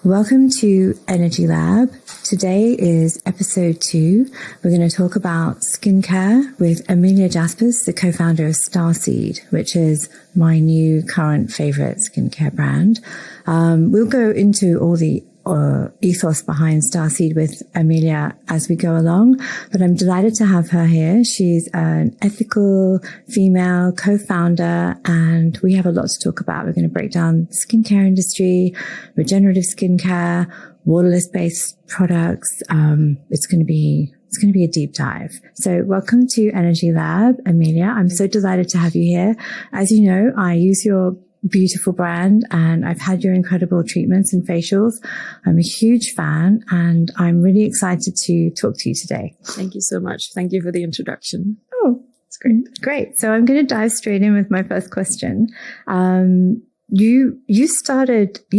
Welcome to Energy Lab. Today is episode 2. We're going to talk about skincare with Emilie Jaspers, the co-founder of Starseed, which is my new current favorite skincare brand. We'll go into all the ethos behind Starseed with Emilie as we go along, but I'm delighted to have her here. She's an ethical female co-founder, and we have a lot to talk about. We're going to break down the skincare industry, regenerative skincare, waterless based products. It's going to be a deep dive. So welcome to Energy Lab, Emilie. I'm so delighted to have you here. As you know, I use your beautiful brand and I've had your incredible treatments and facials. I'm a huge fan and I'm really excited to talk to you today. Thank you so much. Thank you for the introduction. Oh, it's great. Great. So I'm going to dive straight in with my first question. You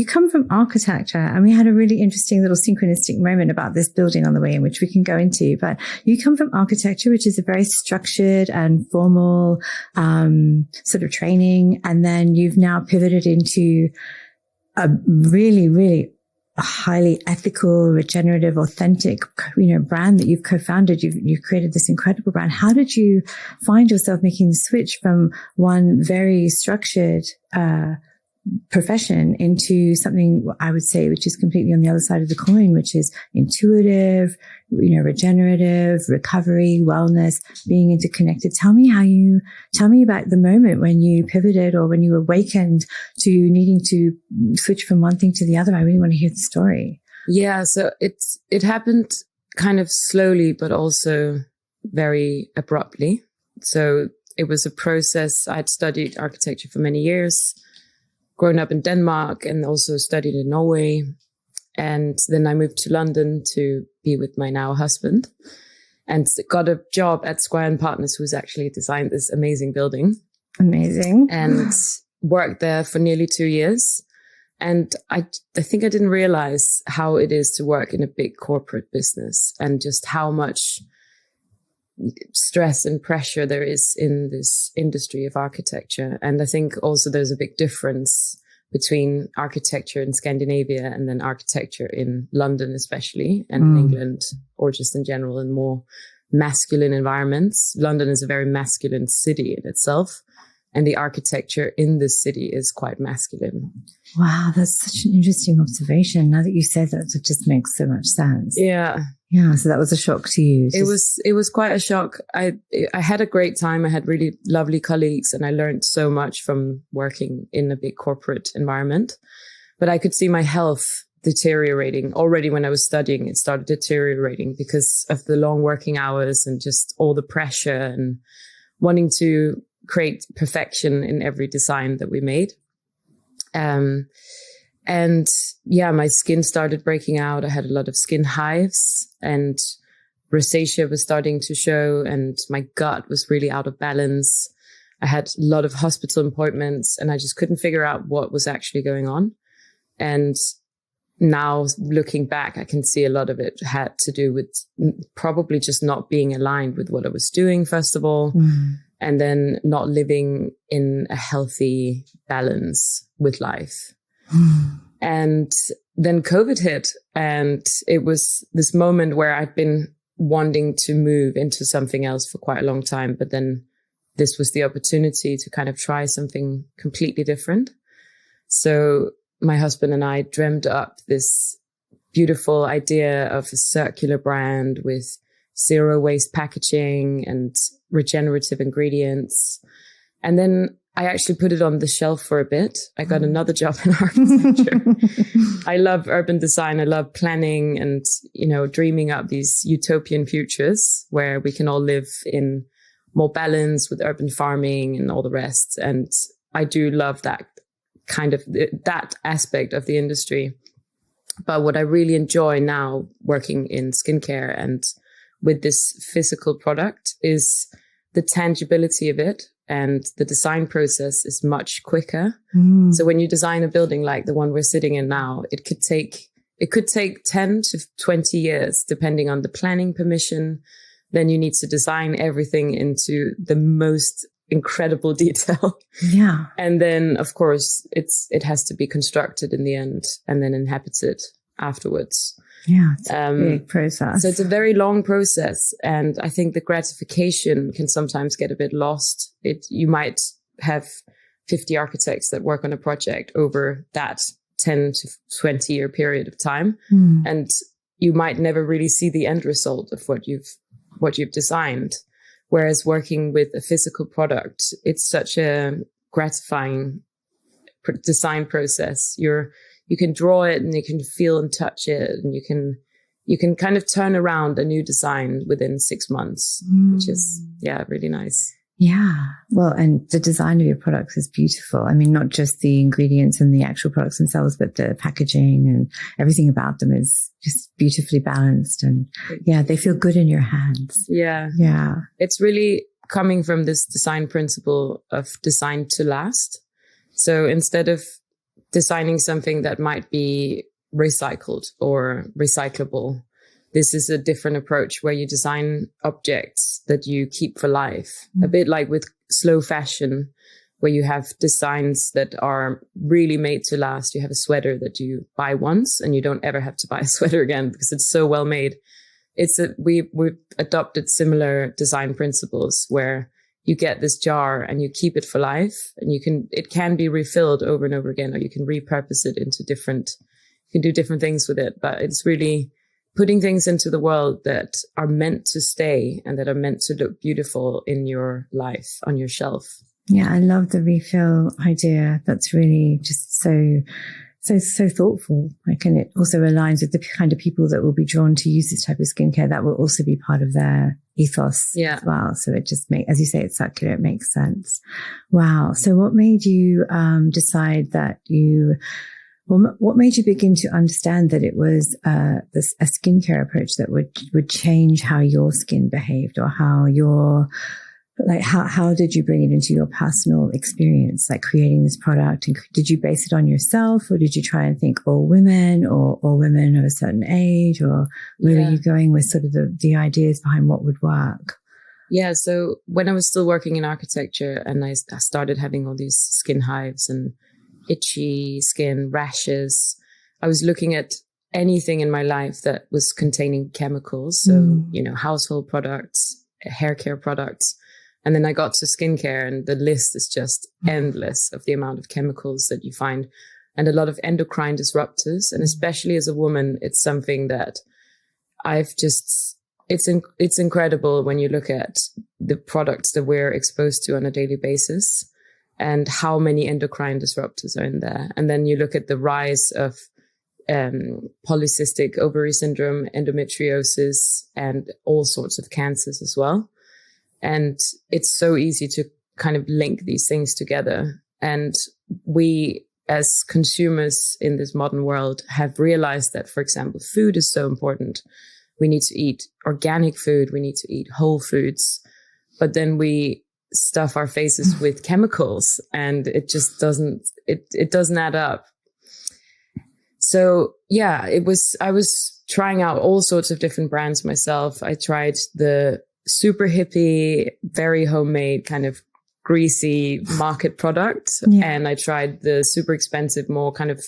come from architecture, and we had a really interesting little synchronistic moment about this building on the way in, which we can go into, but you come from architecture, which is a very structured and formal, sort of training. And then you've now pivoted into a really, really highly ethical, regenerative, authentic, brand that you've co-founded. You've created this incredible brand. How did you find yourself making the switch from one very structured, profession into something I would say which is completely on the other side of the coin, which is intuitive, regenerative, recovery, wellness, being interconnected. Tell me about the moment when you pivoted or when you awakened to needing to switch from one thing to the other. I really want to hear the story. Yeah, so it happened kind of slowly, but also very abruptly. So it was a process. I'd studied architecture for many years, grown up in Denmark, and also studied in Norway. And then I moved to London to be with my now husband and got a job at Squire & Partners, who's actually designed this amazing building. Amazing. And worked there for nearly 2 years. And I think I didn't realize how it is to work in a big corporate business and just how much stress and pressure there is in this industry of architecture. And I think also there's a big difference between architecture in Scandinavia and then architecture in London, especially, and in England, or just in general, in more masculine environments. London is a very masculine city in itself, and the architecture in this city is quite masculine. Wow, that's such an interesting observation. Now that you said that, it just makes so much sense. Yeah. Yeah, so that was a shock to you. It was quite a shock. I had a great time. I had really lovely colleagues and I learned so much from working in a big corporate environment. But I could see my health deteriorating already when I was studying. It started deteriorating because of the long working hours and just all the pressure and wanting to create perfection in every design that we made. And yeah, my skin started breaking out. I had a lot of skin hives and rosacea was starting to show, and my gut was really out of balance. I had a lot of hospital appointments and I just couldn't figure out what was actually going on. And now looking back, I can see a lot of it had to do with probably just not being aligned with what I was doing, first of all, and then not living in a healthy balance with life. And then COVID hit, and it was this moment where I'd been wanting to move into something else for quite a long time. But then this was the opportunity to kind of try something completely different. So my husband and I dreamed up this beautiful idea of a circular brand with zero waste packaging and regenerative ingredients. And then I actually put it on the shelf for a bit. I got another job in architecture. I love urban design. I love planning and, dreaming up these utopian futures where we can all live in more balance with urban farming and all the rest. And I do love that kind of that aspect of the industry. But what I really enjoy now working in skincare and with this physical product is the tangibility of it. And the design process is much quicker. So when you design a building like the one we're sitting in now, it could take 10 to 20 years, depending on the planning permission. Then you need to design everything into the most incredible detail. Yeah. And then, of course, it has to be constructed in the end and then inhabited afterwards. Yeah, it's a big process. So it's a very long process. And I think the gratification can sometimes get a bit lost. You might have 50 architects that work on a project over that 10 to 20 year period of time. And you might never really see the end result of what you've designed. Whereas working with a physical product, it's such a gratifying design process. You can draw it and you can feel and touch it, and you can kind of turn around a new design within 6 months, which is, really nice. Yeah. Well, and the design of your products is beautiful. I mean, not just the ingredients and the actual products themselves, but the packaging and everything about them is just beautifully balanced. And they feel good in your hands. Yeah. Yeah. It's really coming from this design principle of design to last. So instead of designing something that might be recycled or recyclable, this is a different approach where you design objects that you keep for life. A bit like with slow fashion, where you have designs that are really made to last. You have a sweater that you buy once and you don't ever have to buy a sweater again because it's so well made. We've adopted similar design principles where you get this jar and you keep it for life, and it can be refilled over and over again, or you can repurpose it into you can do different things with it. But it's really putting things into the world that are meant to stay and that are meant to look beautiful in your life, on your shelf. Yeah, I love the refill idea. That's really just so thoughtful. And it also aligns with the kind of people that will be drawn to use this type of skincare. That will also be part of their ethos as well. So it just as you say, it's circular. It makes sense. Wow. So what made you decide that what made you begin to understand that it was a skincare approach that would change how your skin behaved, or how did you bring it into your personal experience, like creating this product? And did you base it on yourself, or did you try and think all women or women of a certain age, or where were you going with sort of the ideas behind what would work? Yeah. So when I was still working in architecture and I started having all these skin hives and itchy skin, rashes, I was looking at anything in my life that was containing chemicals. So, household products, hair care products. And then I got to skincare, and the list is just endless of the amount of chemicals that you find, and a lot of endocrine disruptors. And especially as a woman, it's something that it's incredible when you look at the products that we're exposed to on a daily basis and how many endocrine disruptors are in there. And then you look at the rise of polycystic ovary syndrome, endometriosis, and all sorts of cancers as well. And it's so easy to kind of link these things together. And we, as consumers in this modern world, have realized that, for example, food is so important. We need to eat organic food. We need to eat whole foods. But then we stuff our faces with chemicals, and it just doesn't add up. So yeah, I was trying out all sorts of different brands myself. I tried the super hippie, very homemade, kind of greasy market product. And I tried the super expensive, more kind of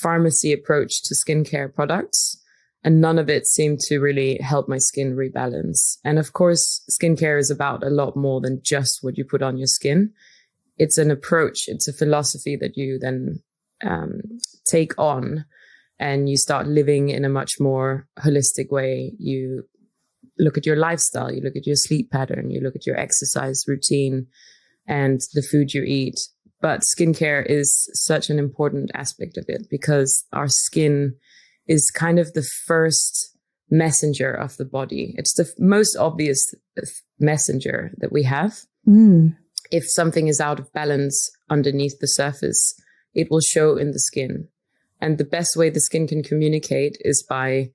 pharmacy approach to skincare products. And none of it seemed to really help my skin rebalance. And of course, skincare is about a lot more than just what you put on your skin. It's an approach. It's a philosophy that you then take on, and you start living in a much more holistic way. You look at your lifestyle, you look at your sleep pattern, you look at your exercise routine and the food you eat. But skincare is such an important aspect of it, because our skin is kind of the first messenger of the body. It's the most obvious messenger that we have. If something is out of balance underneath the surface, it will show in the skin. And the best way the skin can communicate is by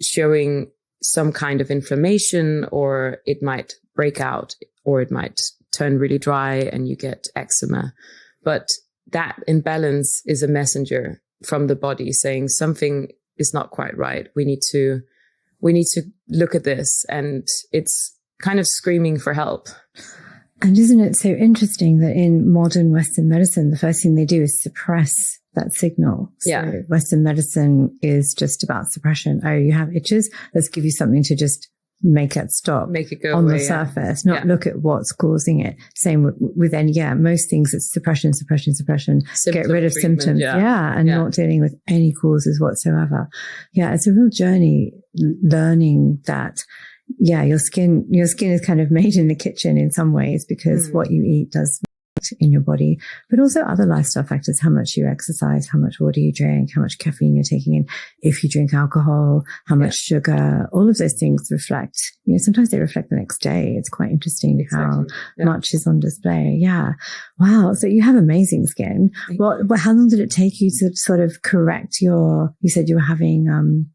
showing some kind of inflammation, or it might break out, or it might turn really dry and you get eczema. But that imbalance is a messenger from the body saying something is not quite right. We need to look at this, and it's kind of screaming for help. And isn't it so interesting that in modern Western medicine, the first thing they do is suppress that signal. So Western medicine is just about suppression. Oh, you have itches? Let's give you something to just make it stop. Make it go on away, the surface, not look at what's causing it. Same with any, most things it's suppression, get rid of symptoms. And not dealing with any causes whatsoever. Yeah, it's a real journey learning that your skin is kind of made in the kitchen in some ways, because what you eat does in your body, but also other lifestyle factors, how much you exercise, how much water you drink, how much caffeine you're taking in, if you drink alcohol, how much sugar, all of those things reflect, sometimes they reflect the next day. It's quite interesting how much is on display. Yeah. Wow. So you have amazing skin. How long did it take you to sort of correct you said you were having,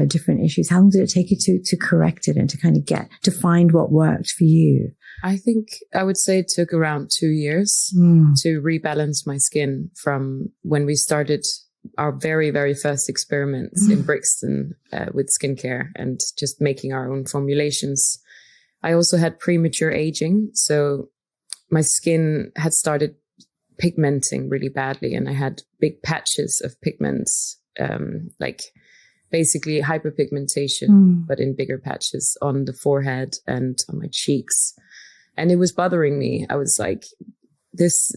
different issues. How long did it take you to correct it and to kind of to find what worked for you? I think I would say it took around 2 years to rebalance my skin from when we started our very, very first experiments in Brixton with skincare and just making our own formulations. I also had premature aging. So my skin had started pigmenting really badly, and I had big patches of pigments, basically hyperpigmentation, but in bigger patches on the forehead and on my cheeks. And it was bothering me. I was like, this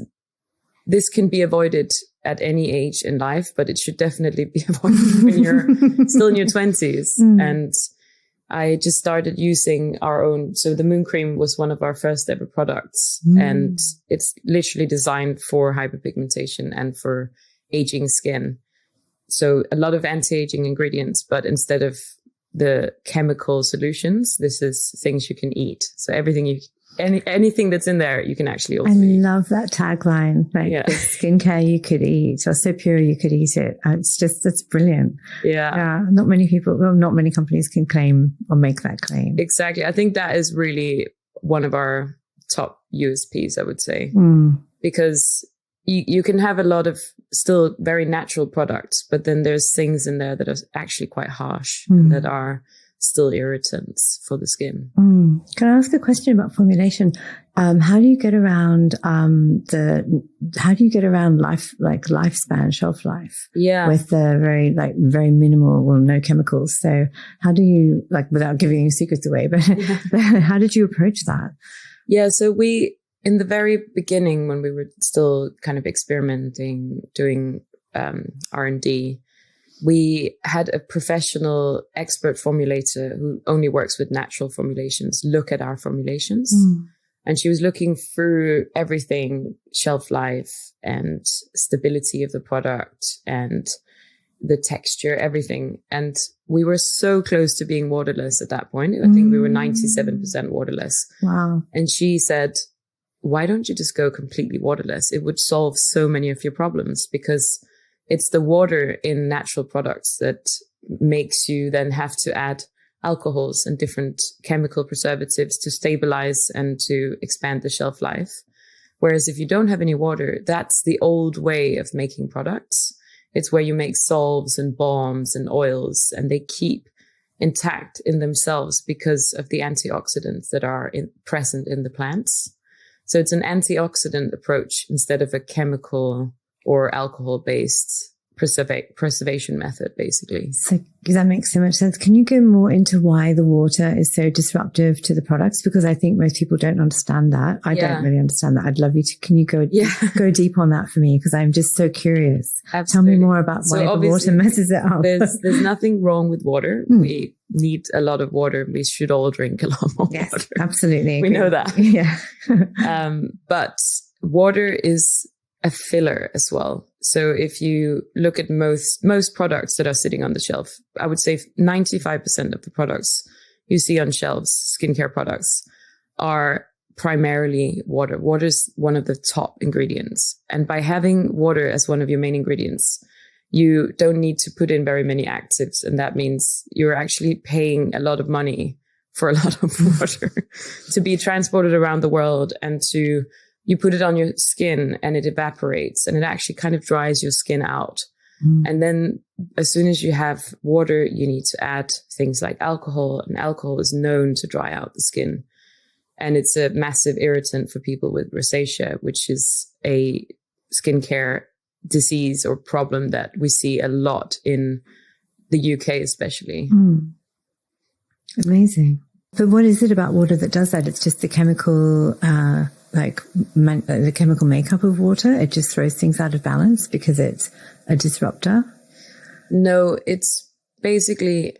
can be avoided at any age in life, but it should definitely be avoided when you're still in your 20s. And I just started using our own. So the Moon Cream was one of our first ever products, and it's literally designed for hyperpigmentation and for aging skin. So a lot of anti-aging ingredients, but instead of the chemical solutions, this is things you can eat. So anything that's in there, you can actually also eat. I love that tagline. The skincare you could eat, or so pure you could eat it. That's brilliant. Yeah. Not many companies can claim or make that claim. Exactly. I think that is really one of our top USPs, I would say, because you can have a lot of still very natural products, but then there's things in there that are actually quite harsh and that are still irritants for the skin. Can I ask a question about formulation? How do you get around lifespan, shelf life? Yeah. With the very minimal, no chemicals. So how do you, without giving your secrets away, but how did you approach that? Yeah. So in the very beginning, when we were still kind of experimenting, doing R&D, we had a professional expert formulator who only works with natural formulations look at our formulations. And she was looking through everything, shelf life and stability of the product and the texture, everything. And we were so close to being waterless at that point. I think we were 97% waterless. Wow. And she said, why don't you just go completely waterless? It would solve so many of your problems, because it's the water in natural products that makes you then have to add alcohols and different chemical preservatives to stabilize and to expand the shelf life. Whereas if you don't have any water, that's the old way of making products. It's where you make salves and balms and oils, and they keep intact in themselves because of the antioxidants that are present in the plants. So it's an antioxidant approach instead of a chemical or alcohol-based preservation method, basically. So that makes so much sense. Can you go more into why the water is so disruptive to the products? Because I think most people don't understand that. I don't really understand that. I'd love you to, can you go deep on that for me? Because I'm just so curious. Absolutely. Tell me more about why the water messes it up. There's nothing wrong with water. We need a lot of water. We should all drink a lot more water. Absolutely. We know that. Yeah. But water is a filler as well. So if you look at most products that are sitting on the shelf, I would say 95% of the products you see on shelves, skincare products, are primarily water. Water is one of the top ingredients. And by having water as one of your main ingredients, you don't need to put in very many actives. And that means you're actually paying a lot of money for a lot of water to be transported around the world, and you put it on your skin and it evaporates and it actually kind of dries your skin out. And then as soon as you have water, you need to add things like alcohol, and alcohol is known to dry out the skin. And it's a massive irritant for people with rosacea, which is a skincare disease or problem that we see a lot in the UK, especially. Amazing. But what is it about water that does that? It's just the chemical, the chemical makeup of water. It just throws things out of balance because it's a disruptor. No, it's basically,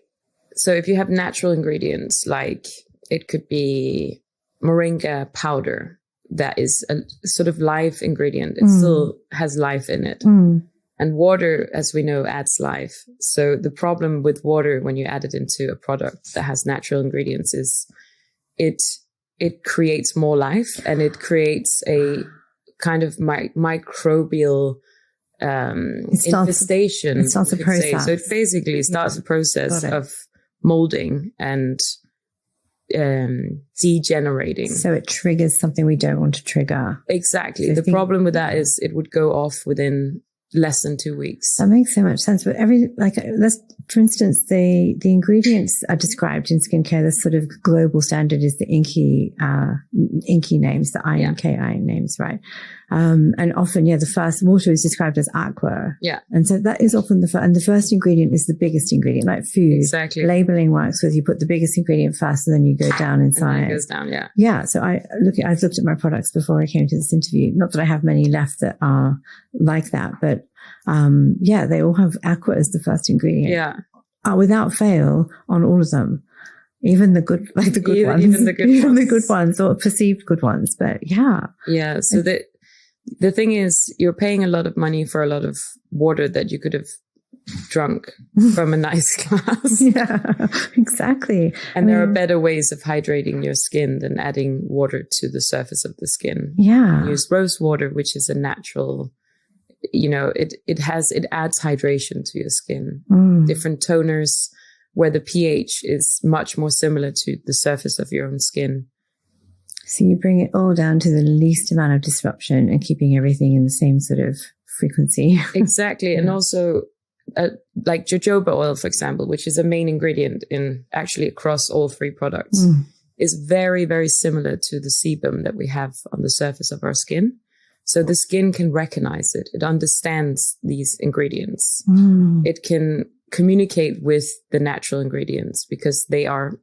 so if you have natural ingredients, like it could be moringa powder, that is a sort of live ingredient. It still has life in it. And water, as we know, adds life. So the problem with water when you add it into a product that has natural ingredients is it creates more life, and it creates a kind of microbial infestation. It starts a process. So it basically starts a process of molding and degenerating. So it triggers something we don't want to trigger. Exactly. So the problem with that is it would go off within less than 2 weeks. That makes so much sense. But let's, for instance, the ingredients are described in skincare. The sort of global standard is the inky names, the INKI names, right? And often, the first water is described as aqua. Yeah. And so that is often the first ingredient is the biggest ingredient, like food. Exactly. Labeling works with you put the biggest ingredient first and then you go down in size. And then it goes down, yeah. Yeah. So I've looked at my products before I came to this interview. Not that I have many left that are like that, but they all have aqua as the first ingredient. Yeah. Without fail on all of them. Even the good, ones. Even the good ones or perceived good ones. But yeah. Yeah. So the thing is, you're paying a lot of money for a lot of water that you could have drunk from a nice glass. Yeah, exactly. And there are better ways of hydrating your skin than adding water to the surface of the skin. Yeah. Use rose water, which is a natural, it adds hydration to your skin. Different toners where the pH is much more similar to the surface of your own skin. So you bring it all down to the least amount of disruption and keeping everything in the same sort of frequency. Exactly. And also like jojoba oil, for example, which is a main ingredient in actually across all 3 products, is very, very similar to the sebum that we have on the surface of our skin. So the skin can recognize it. It understands these ingredients. It can communicate with the natural ingredients because they are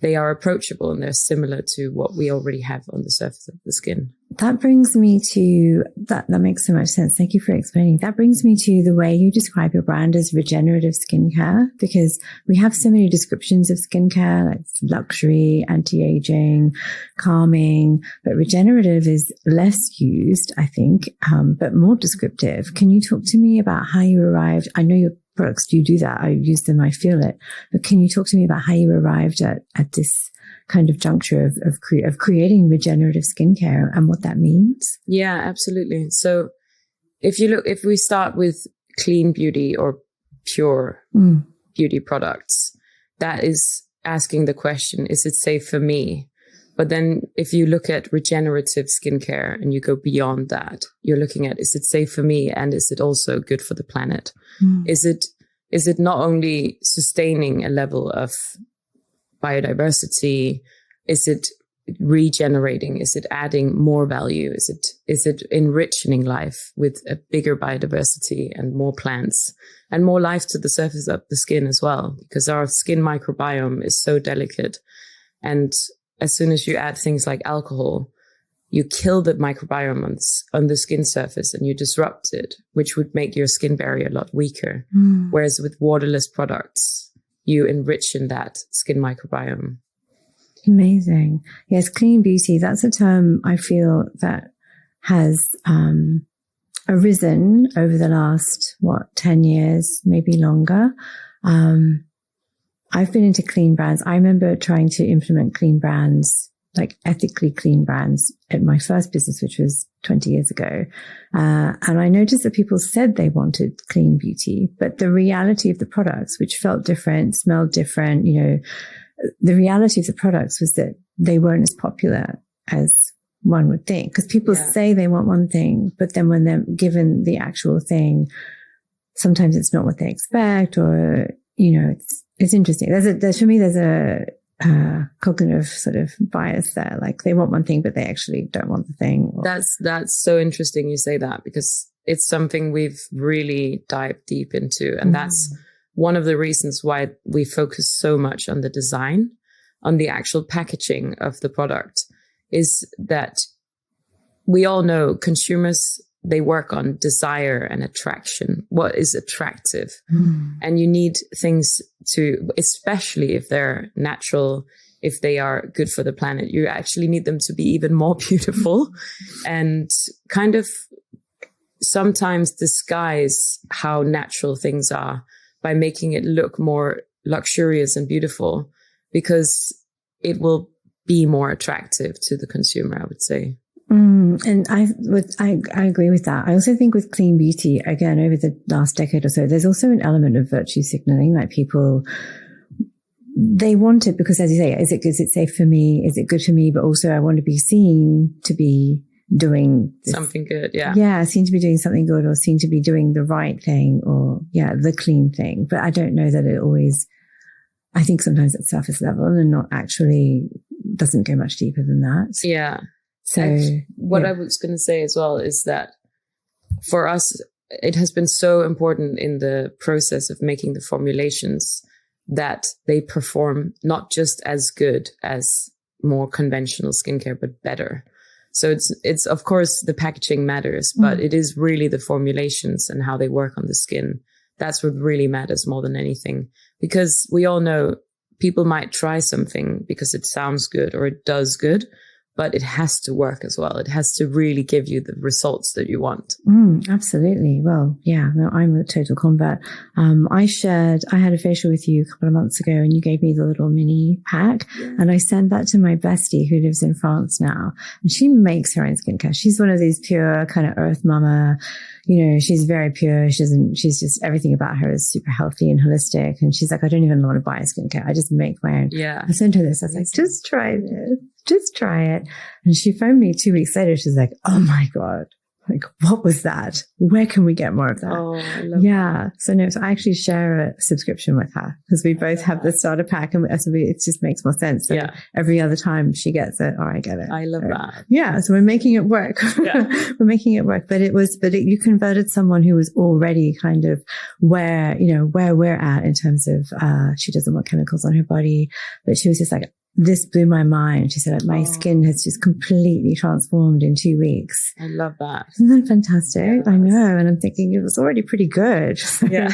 approachable and they're similar to what we already have on the surface of the skin. That brings me to that makes so much sense. Thank you for explaining. That brings me to the way you describe your brand as regenerative skincare, because we have so many descriptions of skincare, like luxury, anti-aging, calming, but regenerative is less used, I think, but more descriptive. Can you talk to me about how you arrived? I know your products do that. I use them. I feel it. But can you talk to me about how you arrived at this kind of juncture of creating regenerative skincare and what that means? Yeah, absolutely. So if we start with clean beauty or pure beauty products, that is asking the question, is it safe for me? But then if you look at regenerative skincare and you go beyond that, you're looking at, is it safe for me? And is it also good for the planet? Is it not only sustaining a level of biodiversity? Is it regenerating? Is it adding more value? Is it enriching life with a bigger biodiversity and more plants and more life to the surface of the skin as well? Because our skin microbiome is so delicate. And as soon as you add things like alcohol, you kill the microbiome on the skin surface and you disrupt it, which would make your skin barrier a lot weaker. Whereas with waterless products, you enrich in that skin microbiome. Amazing. Yes, clean beauty. That's a term I feel that has arisen over the last, 10 years, maybe longer. I've been into clean brands. I remember trying to implement clean brands, like ethically clean brands at my first business, which was 20 years ago. And I noticed that people said they wanted clean beauty, but the reality of the products, which felt different, smelled different, the reality of the products was that they weren't as popular as one would think. Because people say they want one thing, but then when they're given the actual thing, sometimes it's not what they expect, or, it's interesting. For me, there's cognitive sort of bias there. Like they want one thing, but they actually don't want the thing. That's so interesting you say that, because it's something we've really dived deep into. And that's one of the reasons why we focus so much on the design, on the actual packaging of the product, is that we all know consumers, they work on desire and attraction. What is attractive? And you need things to, especially if they're natural, if they are good for the planet, you actually need them to be even more beautiful and kind of sometimes disguise how natural things are by making it look more luxurious and beautiful, because it will be more attractive to the consumer, I would say. And I agree with that. I also think with clean beauty, again, over the last decade or so, there's also an element of virtue signaling. Like people, they want it because, as you say, is it safe for me? Is it good for me? But also I want to be seen to be doing something good. Yeah. Yeah. Seen to be doing something good, or seen to be doing the right thing, or the clean thing. But I don't know that it always, I think sometimes it's surface level and not actually doesn't go much deeper than that. Yeah. So what I was going to say as well is that for us, it has been so important in the process of making the formulations that they perform not just as good as more conventional skincare, but better. So it's of course the packaging matters, but it is really the formulations and how they work on the skin. That's what really matters more than anything, because we all know people might try something because it sounds good or it does good, but it has to work as well. It has to really give you the results that you want. Absolutely. Well, yeah, no, I'm a total convert. I had a facial with you a couple of months ago and you gave me the little mini pack and I sent that to my bestie who lives in France now, and she makes her own skincare. She's one of these pure kind of earth mama, she's very pure. She's just, everything about her is super healthy and holistic. And she's like, I don't even want to buy a skincare. I just make my own. Yeah. I sent her this. I was like, just try this. Just try it. And she phoned me 2 weeks later. She's like, oh my God, like, what was that? Where can we get more of that? Oh, I love that. So I actually share a subscription with her because we both have the starter pack, and it just makes more sense. So every other time she gets it, I get it. I love that. Yeah. So we're making it work. Yeah. We're making it work. But you converted someone who was already kind of where we're at in terms of, she doesn't want chemicals on her body, but she was just like, this blew my mind. She said, my skin has just completely transformed in 2 weeks. I love that. Isn't that fantastic? Yes. I know. And I'm thinking it was already pretty good. Yeah.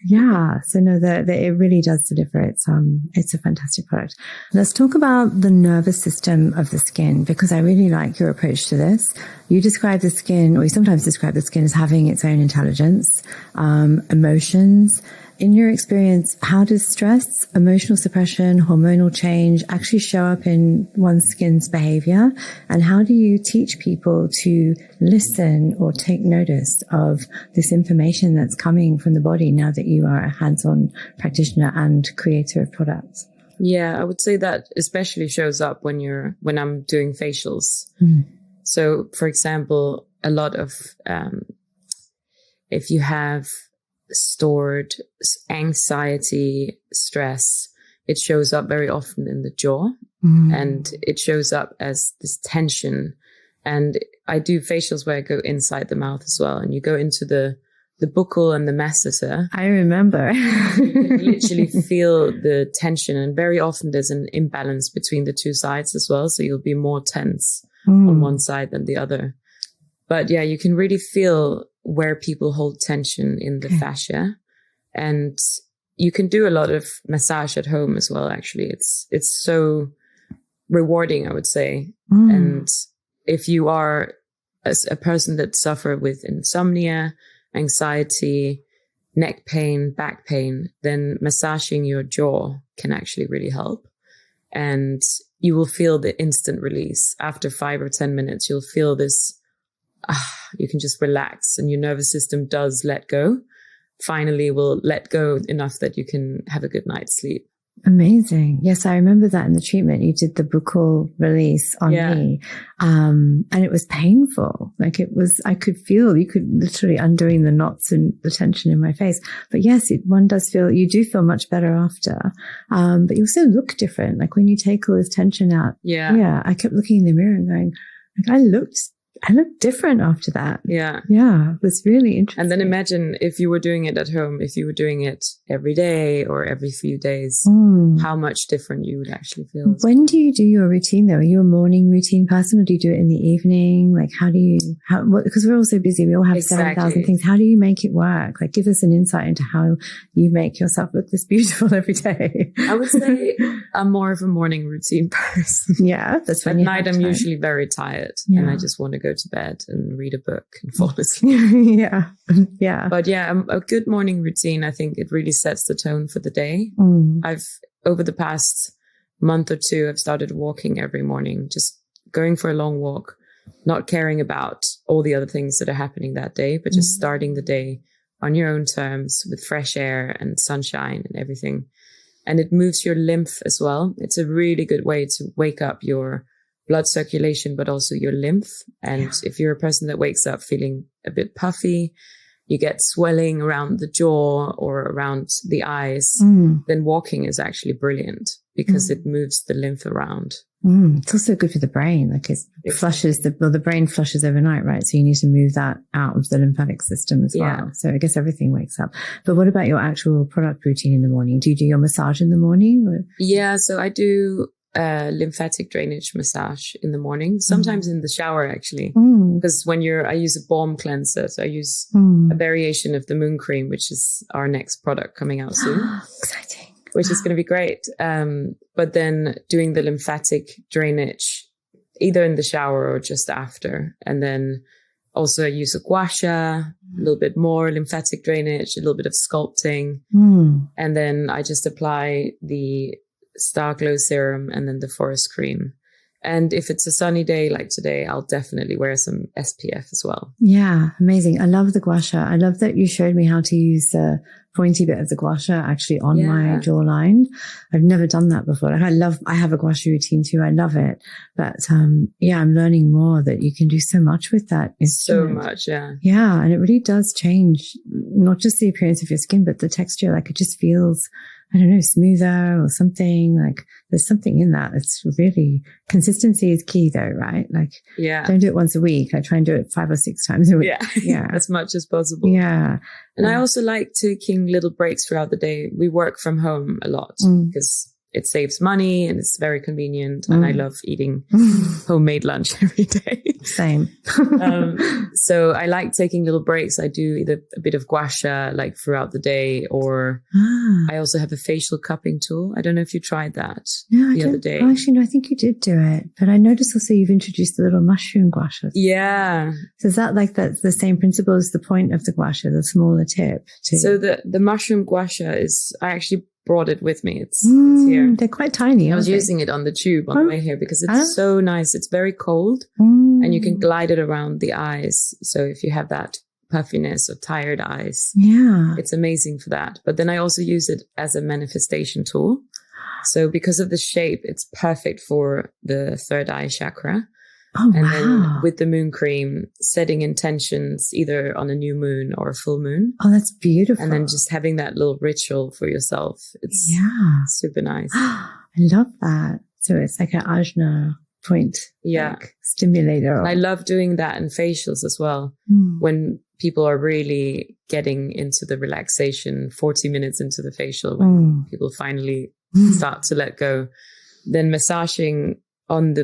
Yeah. So no, it really does deliver. It's a fantastic product. Let's talk about the nervous system of the skin, because I really like your approach to this. You describe the skin, or you sometimes describe the skin as having its own intelligence, emotions. In your experience, how does stress, emotional suppression, hormonal change actually show up in one's skin's behavior? And how do you teach people to listen or take notice of this information that's coming from the body now that you are a hands-on practitioner and creator of products? Yeah, I would say that especially shows up when I'm doing facials. So, for example, a lot of, if you have stored anxiety, stress, it shows up very often in the jaw, and it shows up as this tension. And I do facials where I go inside the mouth as well, and you go into the buccal and the masseter. I remember. You can literally feel the tension, and very often there's an imbalance between the two sides as well, so you'll be more tense on one side than the other. But yeah, you can really feel where people hold tension in the fascia, and you can do a lot of massage at home as well. Actually, it's so rewarding, I would say. And if you are a person that suffer with insomnia, anxiety, neck pain, back pain, then massaging your jaw can actually really help. And you will feel the instant release. After 5 or 10 minutes, you'll feel this, you can just relax, and your nervous system does let go. Finally will let go enough that you can have a good night's sleep. Amazing. Yes, I remember that in the treatment. You did the buccal release on me. And it was painful. Like I could feel, you could literally undoing the knots and the tension in my face. But yes, one does feel, you do feel much better after. But you also look different. Like when you take all this tension out. Yeah. I kept looking in the mirror and going, like, I looked different after that. Yeah. It was really interesting. And then imagine if you were doing it at home, if you were doing it every day or every few days, how much different you would actually feel. When do you do your routine though? Are you a morning routine person or do you do it in the evening? Like because we're all so busy. We all have 7,000 things. How do you make it work? Like give us an insight into how you make yourself look this beautiful every day. I would say I'm more of a morning routine person. Yeah. That's when at night I'm usually very tired and I just want to go to bed and read a book and fall asleep. Yeah. But a good morning routine, I think it really sets the tone for the day. I've, over the past month or two, I've started walking every morning, just going for a long walk, not caring about all the other things that are happening that day, but just starting the day on your own terms with fresh air and sunshine and everything. And it moves your lymph as well. It's a really good way to wake up your blood circulation, but also your lymph. And if you're a person that wakes up feeling a bit puffy, you get swelling around the jaw or around the eyes, then walking is actually brilliant because it moves the lymph around. It's also good for the brain. Like it flushes the brain flushes overnight, right? So you need to move that out of the lymphatic system as well. So I guess everything wakes up. But what about your actual product routine in the morning? Do you do your massage in the morning? Or? Yeah, so I do lymphatic drainage massage in the morning, sometimes in the shower actually, because I use a balm cleanser, so I use a variation of the moon cream, which is our next product coming out soon. Exciting. Which is going to be great. But then doing the lymphatic drainage either in the shower or just after, and then also I use a gua sha, a little bit more lymphatic drainage, a little bit of sculpting, and then I just apply the Star Glow serum and then the forest cream. And if it's a sunny day like today, I'll definitely wear some SPF as well. Yeah, amazing. I love the gua sha. I love that you showed me how to use the pointy bit of the gua sha actually on my jawline. I've never done that before. Like I have a gua sha routine too. I love it. But I'm learning more that you can do so much with that instrument. So much, Yeah, and it really does change not just the appearance of your skin, but the texture. Like it just feels, I don't know, smoother or something. Like there's something in that. It's really, consistency is key though, right? Like, don't do it once a week. I try and do it 5 or 6 times a week. As much as possible. And I also like taking little breaks throughout the day. We work from home a lot because it saves money and it's very convenient. And I love eating homemade lunch every day. Same. So I like taking little breaks. I do either a bit of gua sha like throughout the day, or I also have a facial cupping tool. I don't know if you tried that the other day. Oh, actually, no, I think you did do it. But I noticed also you've introduced the little mushroom gua sha. Yeah. So is that like that's the same principle as the point of the gua sha, the smaller tip? So the mushroom gua sha is, I actually brought it with me. It's here. They're quite tiny. I was using it on the tube on the way here because it's so nice. It's very cold and you can glide it around the eyes. So if you have that puffiness or tired eyes, it's amazing for that. But then I also use it as a manifestation tool. So because of the shape, it's perfect for the third eye chakra. Then with the moon cream, setting intentions either on a new moon or a full moon. Oh, that's beautiful. And then just having that little ritual for yourself. It's super nice. I love that. So it's like an ajna point like, stimulator. And I love doing that in facials as well. When people are really getting into the relaxation, 40 minutes into the facial, when people finally start to let go, then massaging on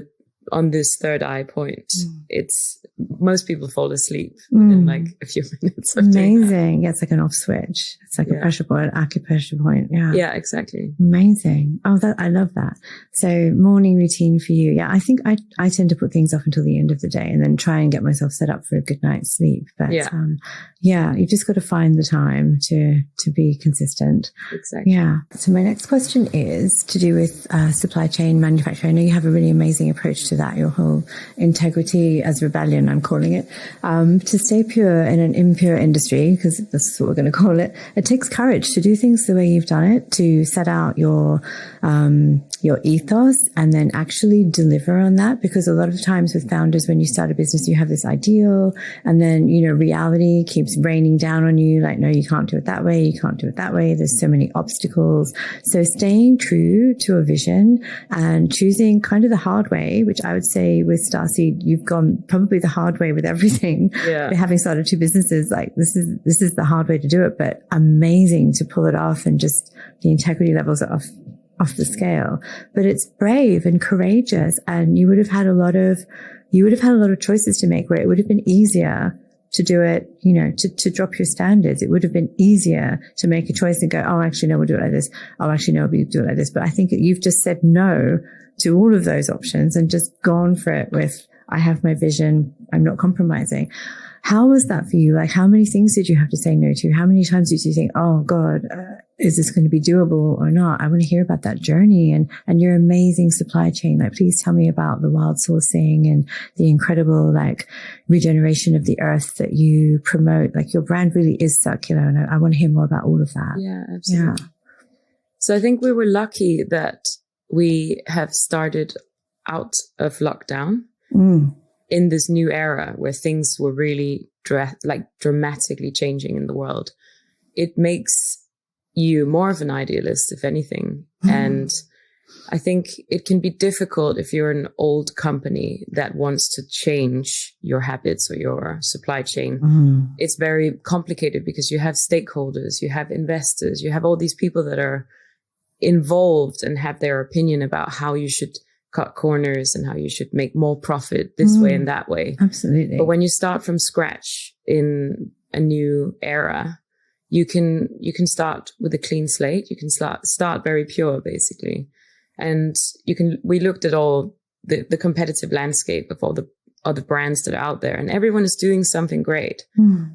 this third eye point, it's most people fall asleep in like a few minutes. Amazing. Yeah, it's like an off switch. It's like a pressure point, acupressure point. Yeah, exactly. Amazing. Oh, I love that. So morning routine for you. Yeah, I think I tend to put things off until the end of the day and then try and get myself set up for a good night's sleep. But you just got to find the time to be consistent. Exactly. Yeah. So my next question is to do with supply chain manufacturing. I know you have a really amazing approach to that, your whole integrity as rebellion, I'm calling it, to stay pure in an impure industry, because that's what we're going to call it. It takes courage to do things the way you've done it, to set out your ethos and then actually deliver on that. Because a lot of times with founders, when you start a business, you have this ideal and then, reality keeps raining down on you. Like, no, you can't do it that way. You can't do it that way. There's so many obstacles. So staying true to a vision and choosing kind of the hard way, which I would say with Starseed, you've gone probably the hard way with everything. Yeah. Having started 2 businesses, like this is the hard way to do it, but amazing to pull it off, and just the integrity levels are off the scale. But it's brave and courageous, and you would have had a lot of choices to make where it would have been easier to do it, to drop your standards. It would have been easier to make a choice and go, oh, actually, no, we'll do it like this. Oh, actually, no, we'll do it like this. But I think that you've just said no to all of those options and just gone for it with, I have my vision. I'm not compromising. How was that for you? Like, how many things did you have to say no to? How many times did you think, oh God, is this going to be doable or not? I want to hear about that journey and your amazing supply chain. Like, please tell me about the wild sourcing and the incredible, like, regeneration of the earth that you promote. Like, your brand really is circular. And I want to hear more about all of that. Yeah, absolutely. Yeah. So I think we were lucky that we have started out of lockdown. In this new era where things were really dramatically changing in the world. It makes you more of an idealist, if anything. And I think it can be difficult if you're an old company that wants to change your habits or your supply chain. It's very complicated because you have stakeholders, you have investors, you have all these people that are involved and have their opinion about how you should cut corners and how you should make more profit this way and that way. Absolutely. But when you start from scratch in a new era, you can start with a clean slate. You can start very pure, basically. And we looked at all the competitive landscape of all the other brands that are out there, and everyone is doing something great.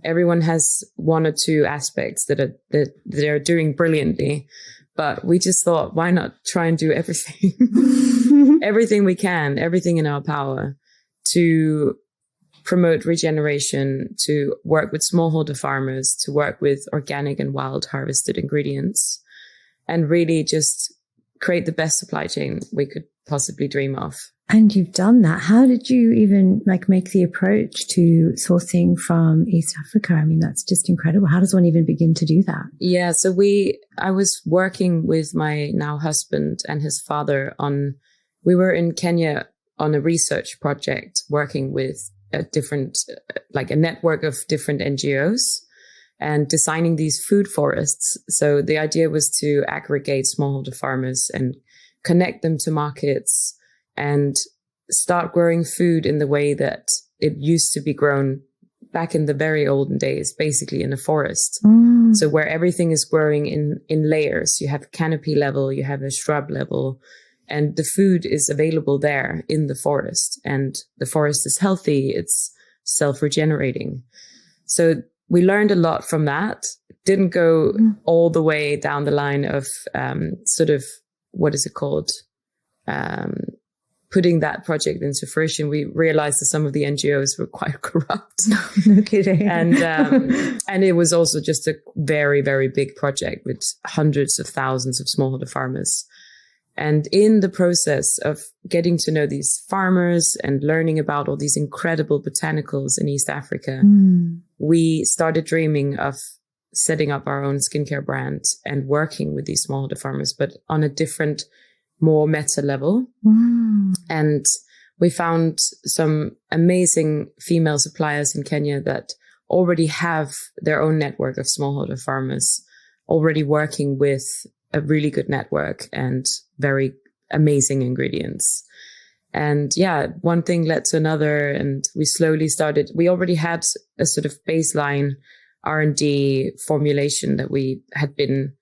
Everyone has 1 or 2 aspects that they're doing brilliantly. But we just thought, why not try and do everything? Everything we can, everything in our power to promote regeneration, to work with smallholder farmers, to work with organic and wild harvested ingredients, and really just create the best supply chain we could possibly dream of. And you've done that. How did you even make the approach to sourcing from East Africa? I mean, that's just incredible. How does one even begin to do that? Yeah. So I was working with my now husband and his father we were in Kenya on a research project working with a network of different NGOs and designing these food forests. So the idea was to aggregate smallholder farmers and connect them to markets and start growing food in the way that it used to be grown back in the very olden days, basically in a forest. So where everything is growing in layers. You have a canopy level, you have a shrub level, and the food is available there in the forest. And the forest is healthy, it's self-regenerating. So we learned a lot from that. Didn't go all the way down the line of what is it called? Putting that project into fruition. We realized that some of the NGOs were quite corrupt. No kidding. And it was also just a very, very big project with hundreds of thousands of smallholder farmers. And in the process of getting to know these farmers and learning about all these incredible botanicals in East Africa, we started dreaming of setting up our own skincare brand and working with these smallholder farmers, but on a different, more meta level. And we found some amazing female suppliers in Kenya that already have their own network of smallholder farmers, already working with a really good network and very amazing ingredients. And yeah, one thing led to another, and we slowly started. We already had a sort of baseline R&D formulation that we had been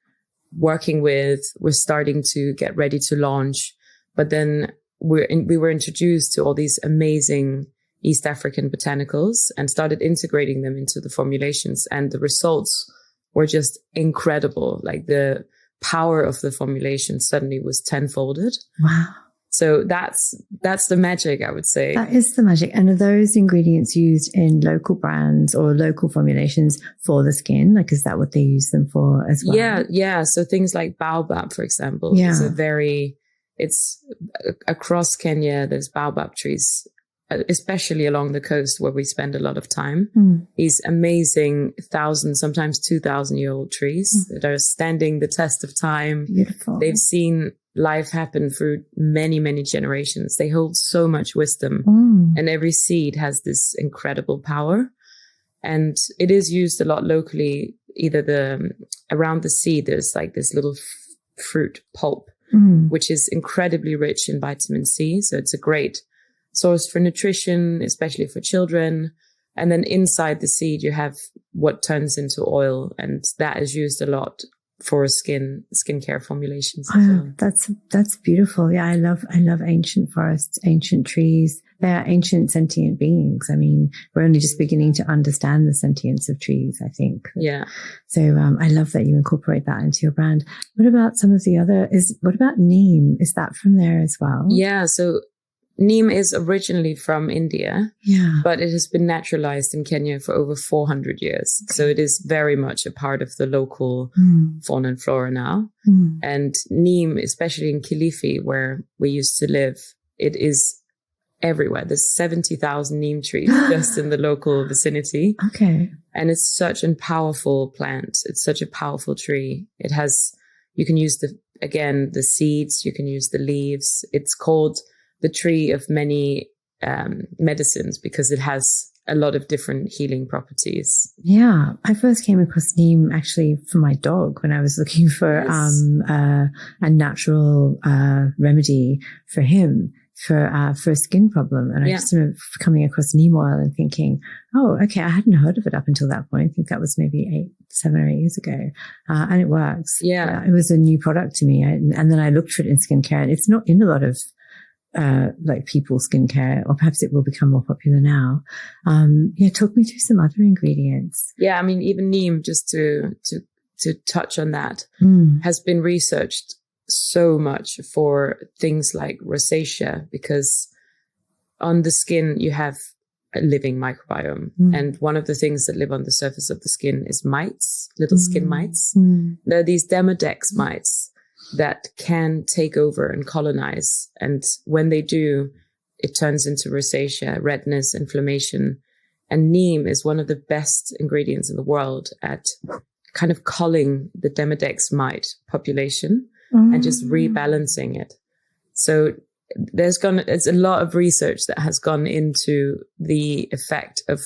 working with. We're starting to get ready to launch, but then we were introduced to all these amazing East African botanicals and started integrating them into the formulations, and the results were just incredible. Like, the power of the formulation suddenly was tenfolded. Wow. So that's the magic, I would say. That is the magic. And are those ingredients used in local brands or local formulations for the skin? Like, is that what they use them for as well? Yeah. So things like Baobab, for example, is it's across Kenya. There's Baobab trees, especially along the coast where we spend a lot of time. These amazing 1,000, sometimes 2,000-year-old trees that are standing the test of time. Beautiful. They've seen life happen through many, many generations. They hold so much wisdom, and every seed has this incredible power. And it is used a lot locally. Either around the seed, there's like this little fruit pulp, which is incredibly rich in vitamin C. So it's a great source for nutrition, especially for children. And then inside the seed, you have what turns into oil, and that is used a lot for skincare formulations as well. That's beautiful. Yeah, I love ancient forests, ancient trees. They are ancient sentient beings. I mean, we're only just beginning to understand the sentience of trees, I think. Yeah. So I love that you incorporate that into your brand. What about what about neem? Is that from there as well? Yeah. So neem is originally from India, but it has been naturalized in Kenya for over 400 years. Okay. So it is very much a part of the local fauna and flora now. And neem, especially in Kilifi, where we used to live, it is everywhere. There's 70,000 neem trees just in the local vicinity. Okay. And it's such a powerful plant. It's such a powerful tree. You can use the seeds, you can use the leaves. It's called the tree of many medicines because it has a lot of different healing properties. Yeah. I first came across neem actually for my dog when I was looking for a natural remedy for him for a skin problem. And I just remember coming across neem oil and thinking, oh, okay, I hadn't heard of it up until that point. I think that was maybe 7 or 8 years ago. And it works. Yeah. It was a new product to me. And then I looked for it in skincare, and it's not in a lot of like people's skincare, or perhaps it will become more popular now. Talk me through some other ingredients. Yeah, I mean, even neem, just to touch on that, has been researched so much for things like rosacea, because on the skin you have a living microbiome, and one of the things that live on the surface of the skin is mites, little skin mites. There are these demodex mites that can take over and colonize. And when they do, it turns into rosacea, redness, inflammation. And neem is one of the best ingredients in the world at kind of culling the demodex mite population and just rebalancing it. So there's a lot of research that has gone into the effect of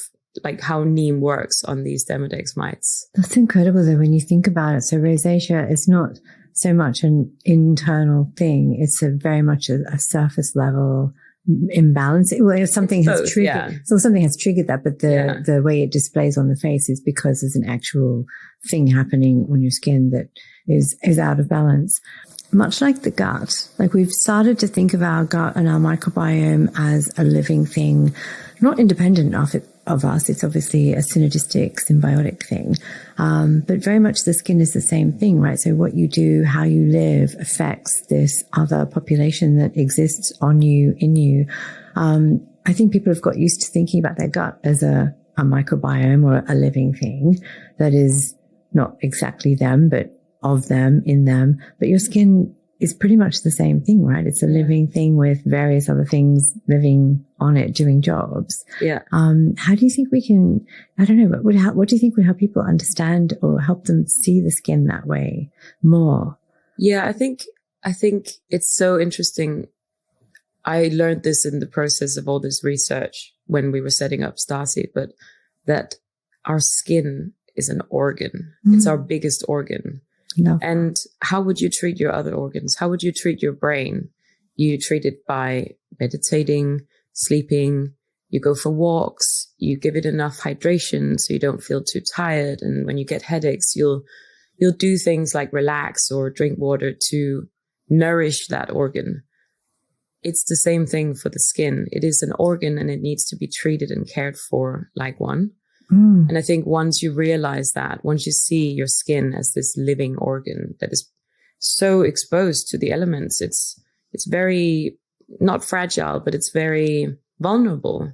like how neem works on these demodex mites. That's incredible though, when you think about it. So rosacea is not so much an internal thing. It's very much a surface level imbalance. Well, something has triggered that, but the way it displays on the face is because there's an actual thing happening on your skin that is out of balance. Much like the gut, like we've started to think of our gut and our microbiome as a living thing, not independent of us. It's obviously a synergistic, symbiotic thing. But very much the skin is the same thing, right? So what you do, how you live affects this other population that exists on you, in you. I think people have got used to thinking about their gut as a microbiome or a living thing that is not exactly them, but of them, in them. But your skin is pretty much the same thing, right? It's a living thing with various other things living on it, doing jobs. Yeah. How do you think we can, I don't know, what do you think would help people understand or help them see the skin that way more? Yeah, I think it's so interesting. I learned this in the process of all this research when we were setting up Starseed, but that our skin is an organ. It's our biggest organ. No. And how would you treat your other organs? How would you treat your brain? You treat it by meditating, sleeping, you go for walks, you give it enough hydration so you don't feel too tired. And when you get headaches, you'll do things like relax or drink water to nourish that organ. It's the same thing for the skin. It is an organ and it needs to be treated and cared for like one. And I think once you realize that, once you see your skin as this living organ that is so exposed to the elements, it's very not fragile, but it's very vulnerable.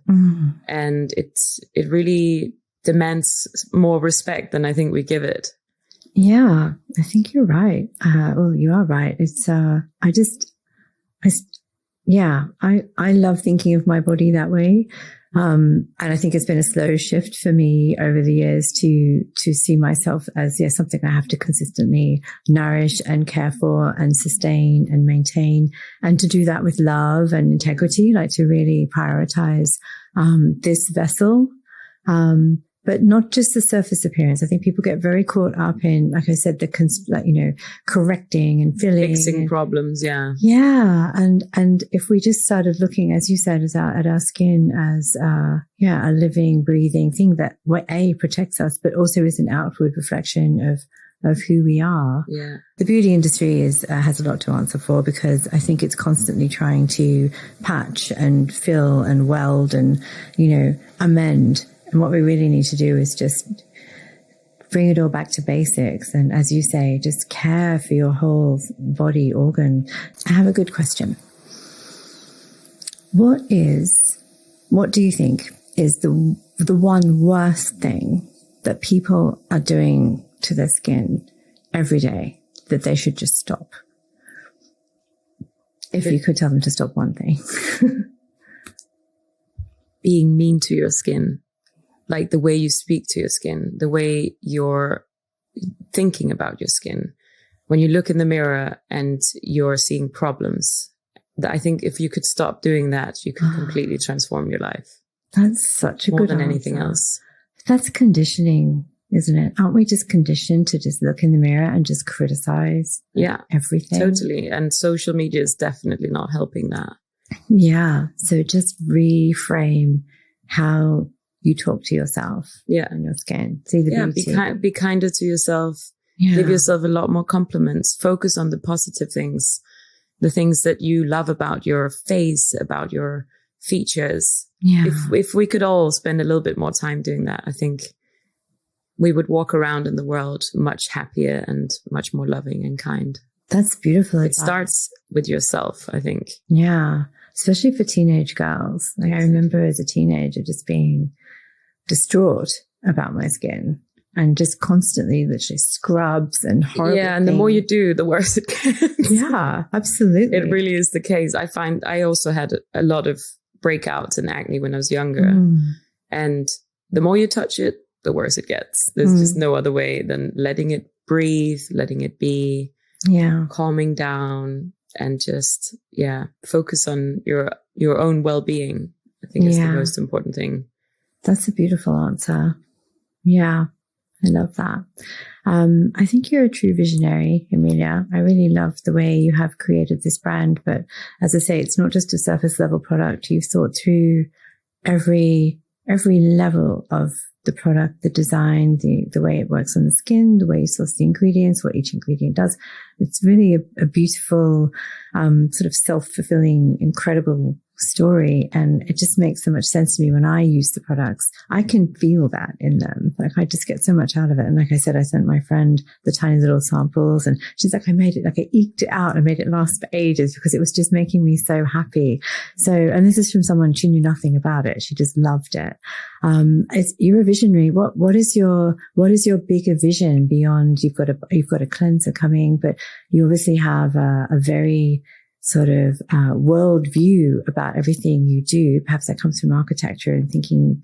And it really demands more respect than I think we give it. Yeah, I think you're right. Well, you are right. It's, I love thinking of my body that way. And I think it's been a slow shift for me over the years to see myself as, something I have to consistently nourish and care for and sustain and maintain, and to do that with love and integrity, like to really prioritize, this vessel. But not just the surface appearance. I think people get very caught up in, like I said, correcting and filling. Fixing problems, yeah. Yeah. And if we just started looking, as you said, at our skin as, a living, breathing thing that, protects us, but also is an outward reflection of who we are. Yeah. The beauty industry has a lot to answer for, because I think it's constantly trying to patch and fill and weld and, amend. And what we really need to do is just bring it all back to basics. And as you say, just care for your whole body organ. I have a good question. What do you think is the one worst thing that people are doing to their skin every day that they should just stop? If you could tell them to stop one thing. Being mean to your skin. Like the way you speak to your skin, the way you're thinking about your skin. When you look in the mirror and you're seeing problems, I think if you could stop doing that, you could completely transform your life. That's such a more good than answer. Anything else. That's conditioning, isn't it? Aren't we just conditioned to just look in the mirror and just criticize everything? Totally. And social media is definitely not helping that. Yeah. So just reframe how you talk to yourself and your skin. See the beauty. Be kinder to yourself. Yeah. Give yourself a lot more compliments. Focus on the positive things, the things that you love about your face, about your features. Yeah. If we could all spend a little bit more time doing that, I think we would walk around in the world much happier and much more loving and kind. That's beautiful. It starts with yourself, I think. Yeah. Especially for teenage girls. Like I remember as a teenager just being distraught about my skin and just constantly literally scrubs and horrible and the more you do, the worse it gets. Yeah, absolutely. It really is the case. I find I also had a lot of breakouts and acne when I was younger. And the more you touch it, the worse it gets. There's just no other way than letting it breathe, letting it be, calming down, and just, focus on your own well-being. I think is the most important thing. That's a beautiful answer. Yeah, I love that. I think you're a true visionary, Emilie. I really love the way you have created this brand. But as I say, it's not just a surface level product. You've thought through every level of the product, the design, the way it works on the skin, the way you source the ingredients, what each ingredient does. It's really a beautiful, sort of self-fulfilling, incredible story. And it just makes so much sense to me when I use the products. I can feel that in them. Like I just get so much out of it. And like I said, I sent my friend the tiny little samples and she's like, I eked it out and made it last for ages because it was just making me so happy. So, and this is from someone, she knew nothing about it. She just loved it. You're a visionary. What is your bigger vision beyond you've got a cleanser coming, but you obviously have a very sort of world view about everything you do. Perhaps that comes from architecture and thinking,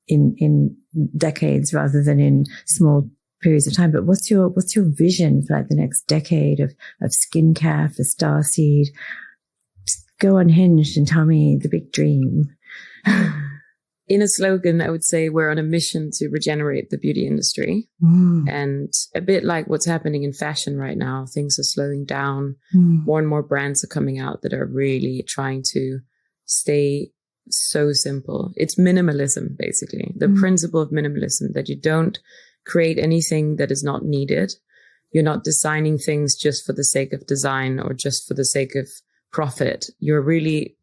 in decades rather than in small periods of time. But what's your vision for like the next decade of skincare for Starseed? Just go unhinged and tell me the big dream. In a slogan, I would say we're on a mission to regenerate the beauty industry. And a bit like what's happening in fashion right now, things are slowing down. More and more brands are coming out that are really trying to stay so simple. It's minimalism, basically. The principle of minimalism, that you don't create anything that is not needed. You're not designing things just for the sake of design or just for the sake of profit. You're really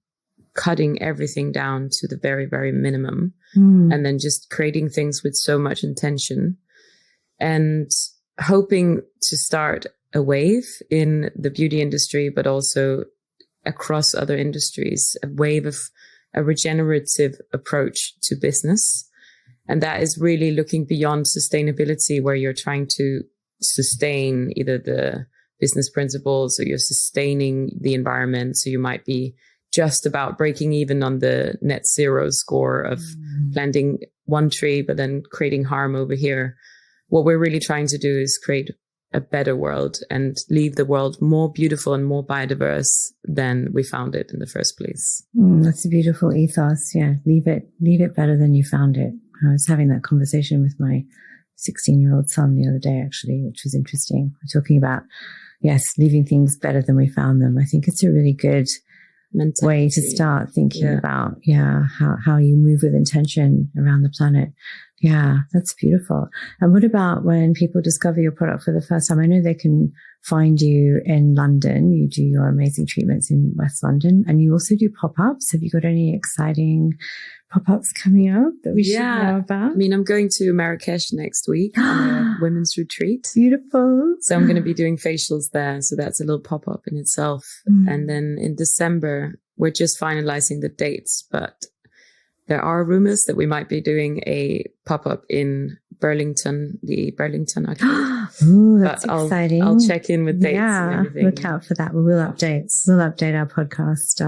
cutting everything down to the very, very minimum, and then just creating things with so much intention and hoping to start a wave in the beauty industry, but also across other industries, a wave of a regenerative approach to business. And that is really looking beyond sustainability, where you're trying to sustain either the business principles or you're sustaining the environment. So you might be just about breaking even on the net zero score of planting one tree, but then creating harm over here. What we're really trying to do is create a better world and leave the world more beautiful and more biodiverse than we found it in the first place. That's a beautiful ethos. Yeah. Leave it better than you found it. I was having that conversation with my 16-year-old son the other day, actually, which was interesting. We're talking about, yes, leaving things better than we found them. I think it's a really good mentality way to start thinking about, how you move with intention around the planet. Yeah, that's beautiful. And what about when people discover your product for the first time? I know they can find you in London. You do your amazing treatments in West London, and you also do pop-ups. Have you got any exciting pop-ups coming up that we should know about? I mean, I'm going to Marrakesh next week on a women's retreat. Beautiful. So I'm going to be doing facials there. So that's a little pop-up in itself. And then in December, we're just finalizing the dates, but there are rumors that we might be doing a pop-up in Burlington, the Burlington Arcade. Ooh, that's exciting. I'll check in with dates and everything. Look out for that. We'll update our podcast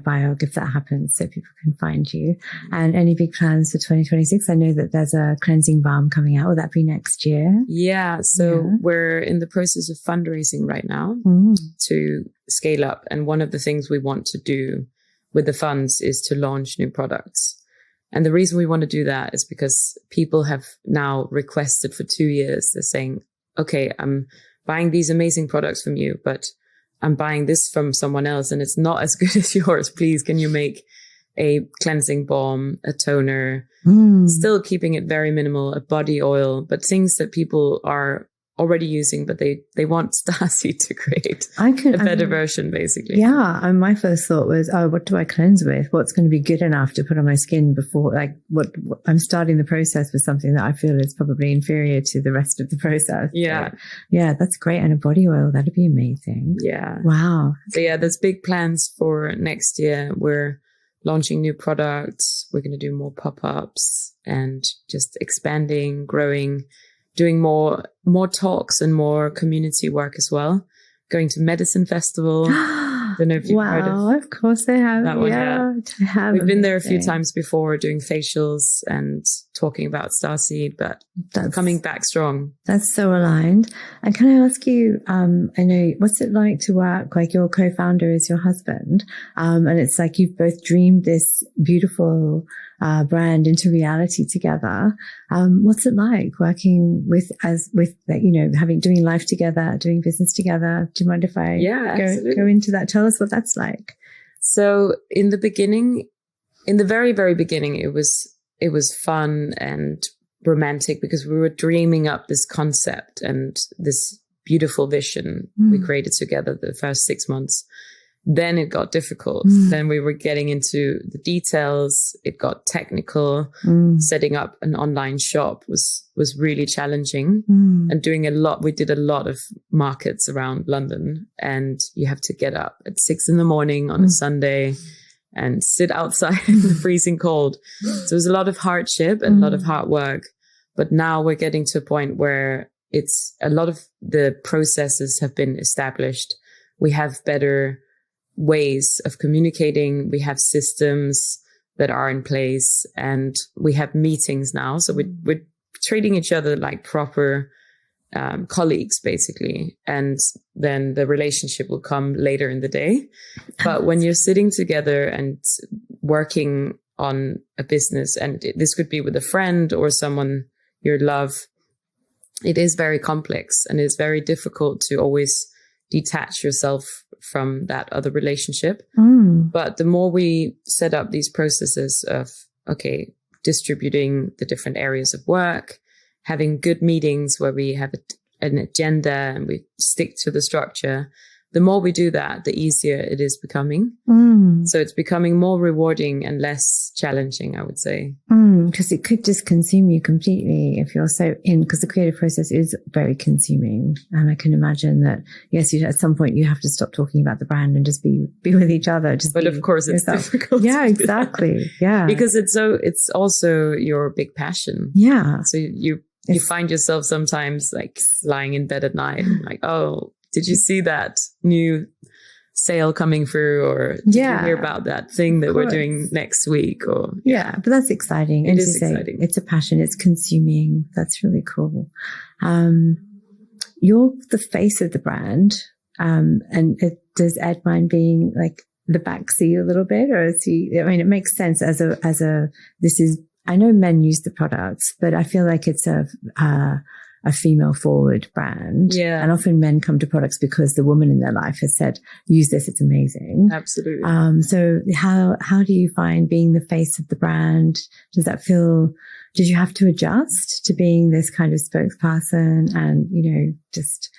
bio if that happens, so people can find you. And any big plans for 2026? I know that there's a cleansing balm coming out. Will that be next year? So we're in the process of fundraising right now to scale up. And one of the things we want to do with the funds is to launch new products. And the reason we want to do that is because people have now requested for 2 years. They're saying, okay, I'm buying these amazing products from you, but I'm buying this from someone else and it's not as good as yours. Please, can you make a cleansing balm, a toner, still keeping it very minimal, a body oil, but things that people are already using, but they want Starseed to create a better version, basically. Yeah. And my first thought was, what do I cleanse with? What's going to be good enough to put on my skin before, what I'm starting the process with something that I feel is probably inferior to the rest of the process. Yeah. So, yeah, that's great. And a body oil, that'd be amazing. Yeah. Wow. So yeah, there's big plans for next year. We're launching new products. We're going to do more pop-ups and just expanding, growing, doing more talks and more community work as well. Going to Medicine Festival. Don't know if you've heard of. Of course I have. That one, yeah. I have. We've been there a few times before doing facials and talking about Starseed, but that's coming back strong. That's so aligned. And can I ask you, I know, what's it like to work, like your co-founder is your husband, and it's like you've both dreamed this beautiful brand into reality together. What's it like working doing life together, doing business together? Do you mind if I go into that? Tell us what that's like. So in the beginning, in the very, very beginning, it was fun and romantic because we were dreaming up this concept and this beautiful vision we created together the first 6 months. Then it got difficult. Then we were getting into the details. It got technical. Setting up an online shop was really challenging and doing a lot. We did a lot of markets around London and you have to get up at 6 a.m. on a Sunday and sit outside in the freezing cold. So it was a lot of hardship and a lot of hard work. But now we're getting to a point where it's a lot of the processes have been established. We have better ways of communicating. We have systems that are in place and we have meetings now. So we're treating each other like proper colleagues, basically. And then the relationship will come later in the day. But when you're sitting together and working on a business, and this could be with a friend or someone you love, it is very complex and it's very difficult to always detach yourself from that other relationship. But the more we set up these processes of, distributing the different areas of work, having good meetings where we have an agenda and we stick to the structure, the more we do that, the easier it is becoming. So it's becoming more rewarding and less challenging, I would say. Because it could just consume you completely if you're so in, because the creative process is very consuming. And I can imagine that, yes, at some point you have to stop talking about the brand and just be with each other. But of course it's difficult. Yeah, exactly. Yeah. Because it's also your big passion. Yeah. So you find yourself sometimes like lying in bed at night, like, oh, did you see that new sale coming through, or did you hear about that thing that we're doing next week? Or but that's exciting. It is exciting. It's a passion. It's consuming. That's really cool. You're the face of the brand, and does Ed mind being like the backseat a little bit, or is he? I mean, it makes sense as a. This is. I know men use the products, but I feel like it's a female forward brand. Yeah. And often men come to products because the woman in their life has said, use this, it's amazing. Absolutely. So how do you find being the face of the brand? Did you have to adjust to being this kind of spokesperson and, just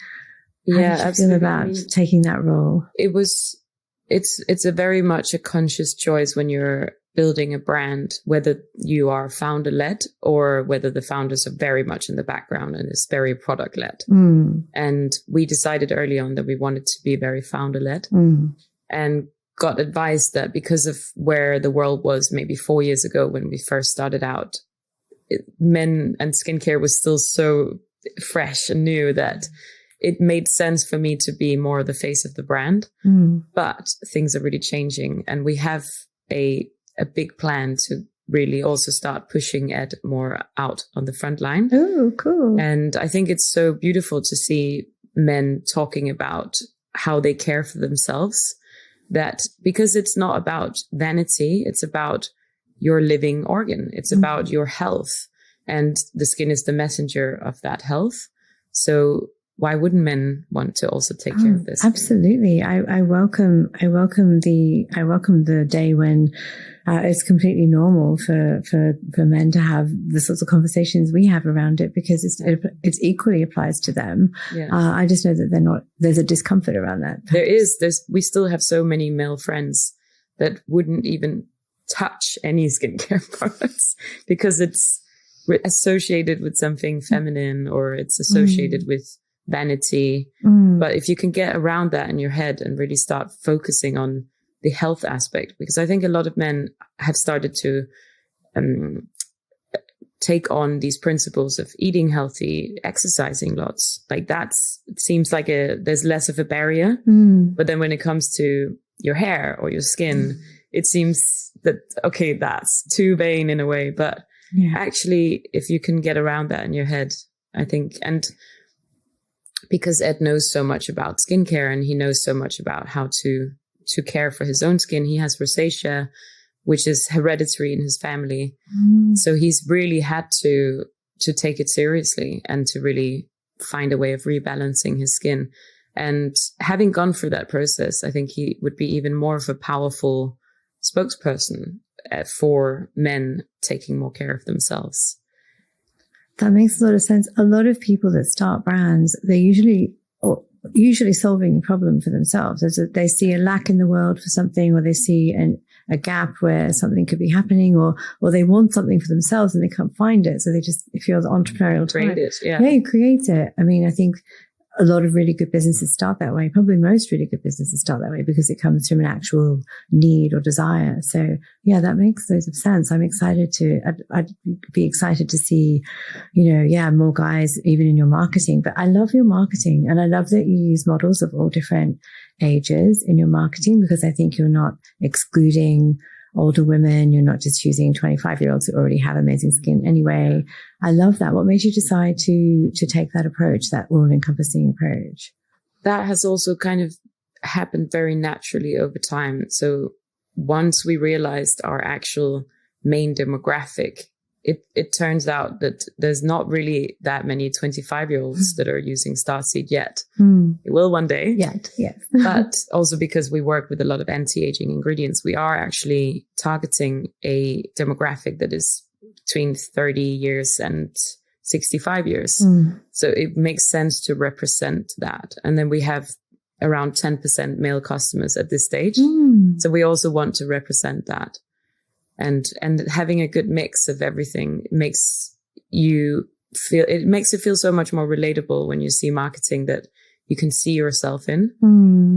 how did you feel about taking that role? It's a very much a conscious choice when you're building a brand, whether you are founder-led or whether the founders are very much in the background and it's very product-led. And we decided early on that we wanted to be very founder-led and got advice that because of where the world was maybe 4 years ago when we first started out, men and skincare was still so fresh and new that it made sense for me to be more the face of the brand. But things are really changing, and we have a big plan to really also start pushing Ed more out on the front line. Oh, cool. And I think it's so beautiful to see men talking about how they care for themselves, that because it's not about vanity, it's about your living organ. It's about your health, and the skin is the messenger of that health. So why wouldn't men want to also take care of this? Absolutely. I welcome the day when it's completely normal for men to have the sorts of conversations we have around it, because it's equally applies to them. Yeah. I just know that there's a discomfort around that. We still have so many male friends that wouldn't even touch any skincare products because it's associated with something feminine, or it's associated with vanity. But if you can get around that in your head and really start focusing on the health aspect, because I think a lot of men have started to take on these principles of eating healthy, exercising lots. Like it seems like there's less of a barrier. But then when it comes to your hair or your skin, it seems that, okay, that's too vain in a way. But actually, if you can get around that in your head, I think, and because Ed knows so much about skincare and he knows so much about how to care for his own skin. He has rosacea, which is hereditary in his family. So he's really had to take it seriously and to really find a way of rebalancing his skin. And having gone through that process, I think he would be even more of a powerful spokesperson for men taking more care of themselves. That makes a lot of sense. A lot of people that start brands, they're usually solving a problem for themselves. They see a lack in the world for something, or they see a gap where something could be happening, or they want something for themselves and they can't find it. So they just, if you're the entrepreneurial type, you create it. I mean, I think a lot of really good businesses start that way. Probably most really good businesses start that way because it comes from an actual need or desire. So yeah, that makes loads of sense. I'd be excited to see, more guys even in your marketing. But I love your marketing, and I love that you use models of all different ages in your marketing, because I think you're not excluding older women. You're not just choosing 25-year-olds who already have amazing skin anyway. I love that. What made you decide to take that approach, that all-encompassing approach? That has also kind of happened very naturally over time. So once we realized our actual main demographic, it turns out that there's not really that many 25-year-olds that are using Starseed yet. It will one day. Yes. But also because we work with a lot of anti-aging ingredients, we are actually targeting a demographic that is between 30 years and 65 years. So it makes sense to represent that. And then we have around 10% male customers at this stage. So we also want to represent that. And having a good mix of everything makes it makes it feel so much more relatable when you see marketing that you can see yourself in.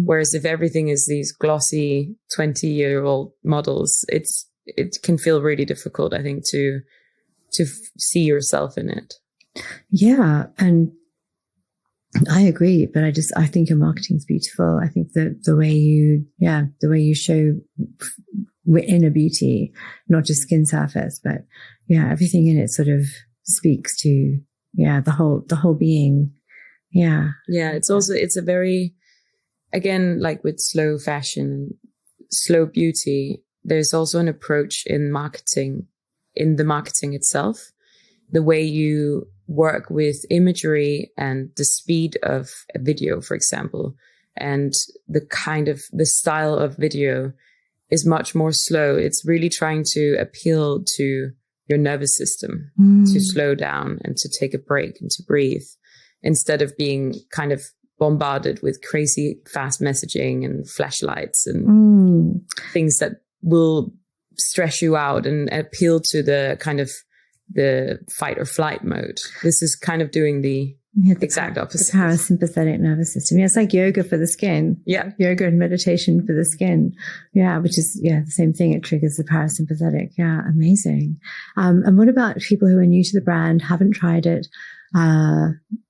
Whereas if everything is these glossy 20-year-old models, it can feel really difficult, I think, to see yourself in it. Yeah. And I agree, but I think your marketing is beautiful. I think that the way you show inner beauty, not just skin surface, but everything in it sort of speaks to, the whole being. Yeah. Yeah. It's a very, again, like with slow fashion, slow beauty, there's also an approach in the marketing itself, the way you work with imagery and the speed of a video, for example, and the style of video is much more slow. It's really trying to appeal to your nervous system to slow down and to take a break and to breathe, instead of being kind of bombarded with crazy fast messaging and flashlights and things that will stress you out and appeal to the kind of the fight or flight mode. This is kind of doing the exact opposite. The parasympathetic nervous system. Yeah, it's like yoga for the skin. Yeah. Yoga and meditation for the skin. Yeah, which is, the same thing. It triggers the parasympathetic. Yeah, amazing. And what about people who are new to the brand, haven't tried it?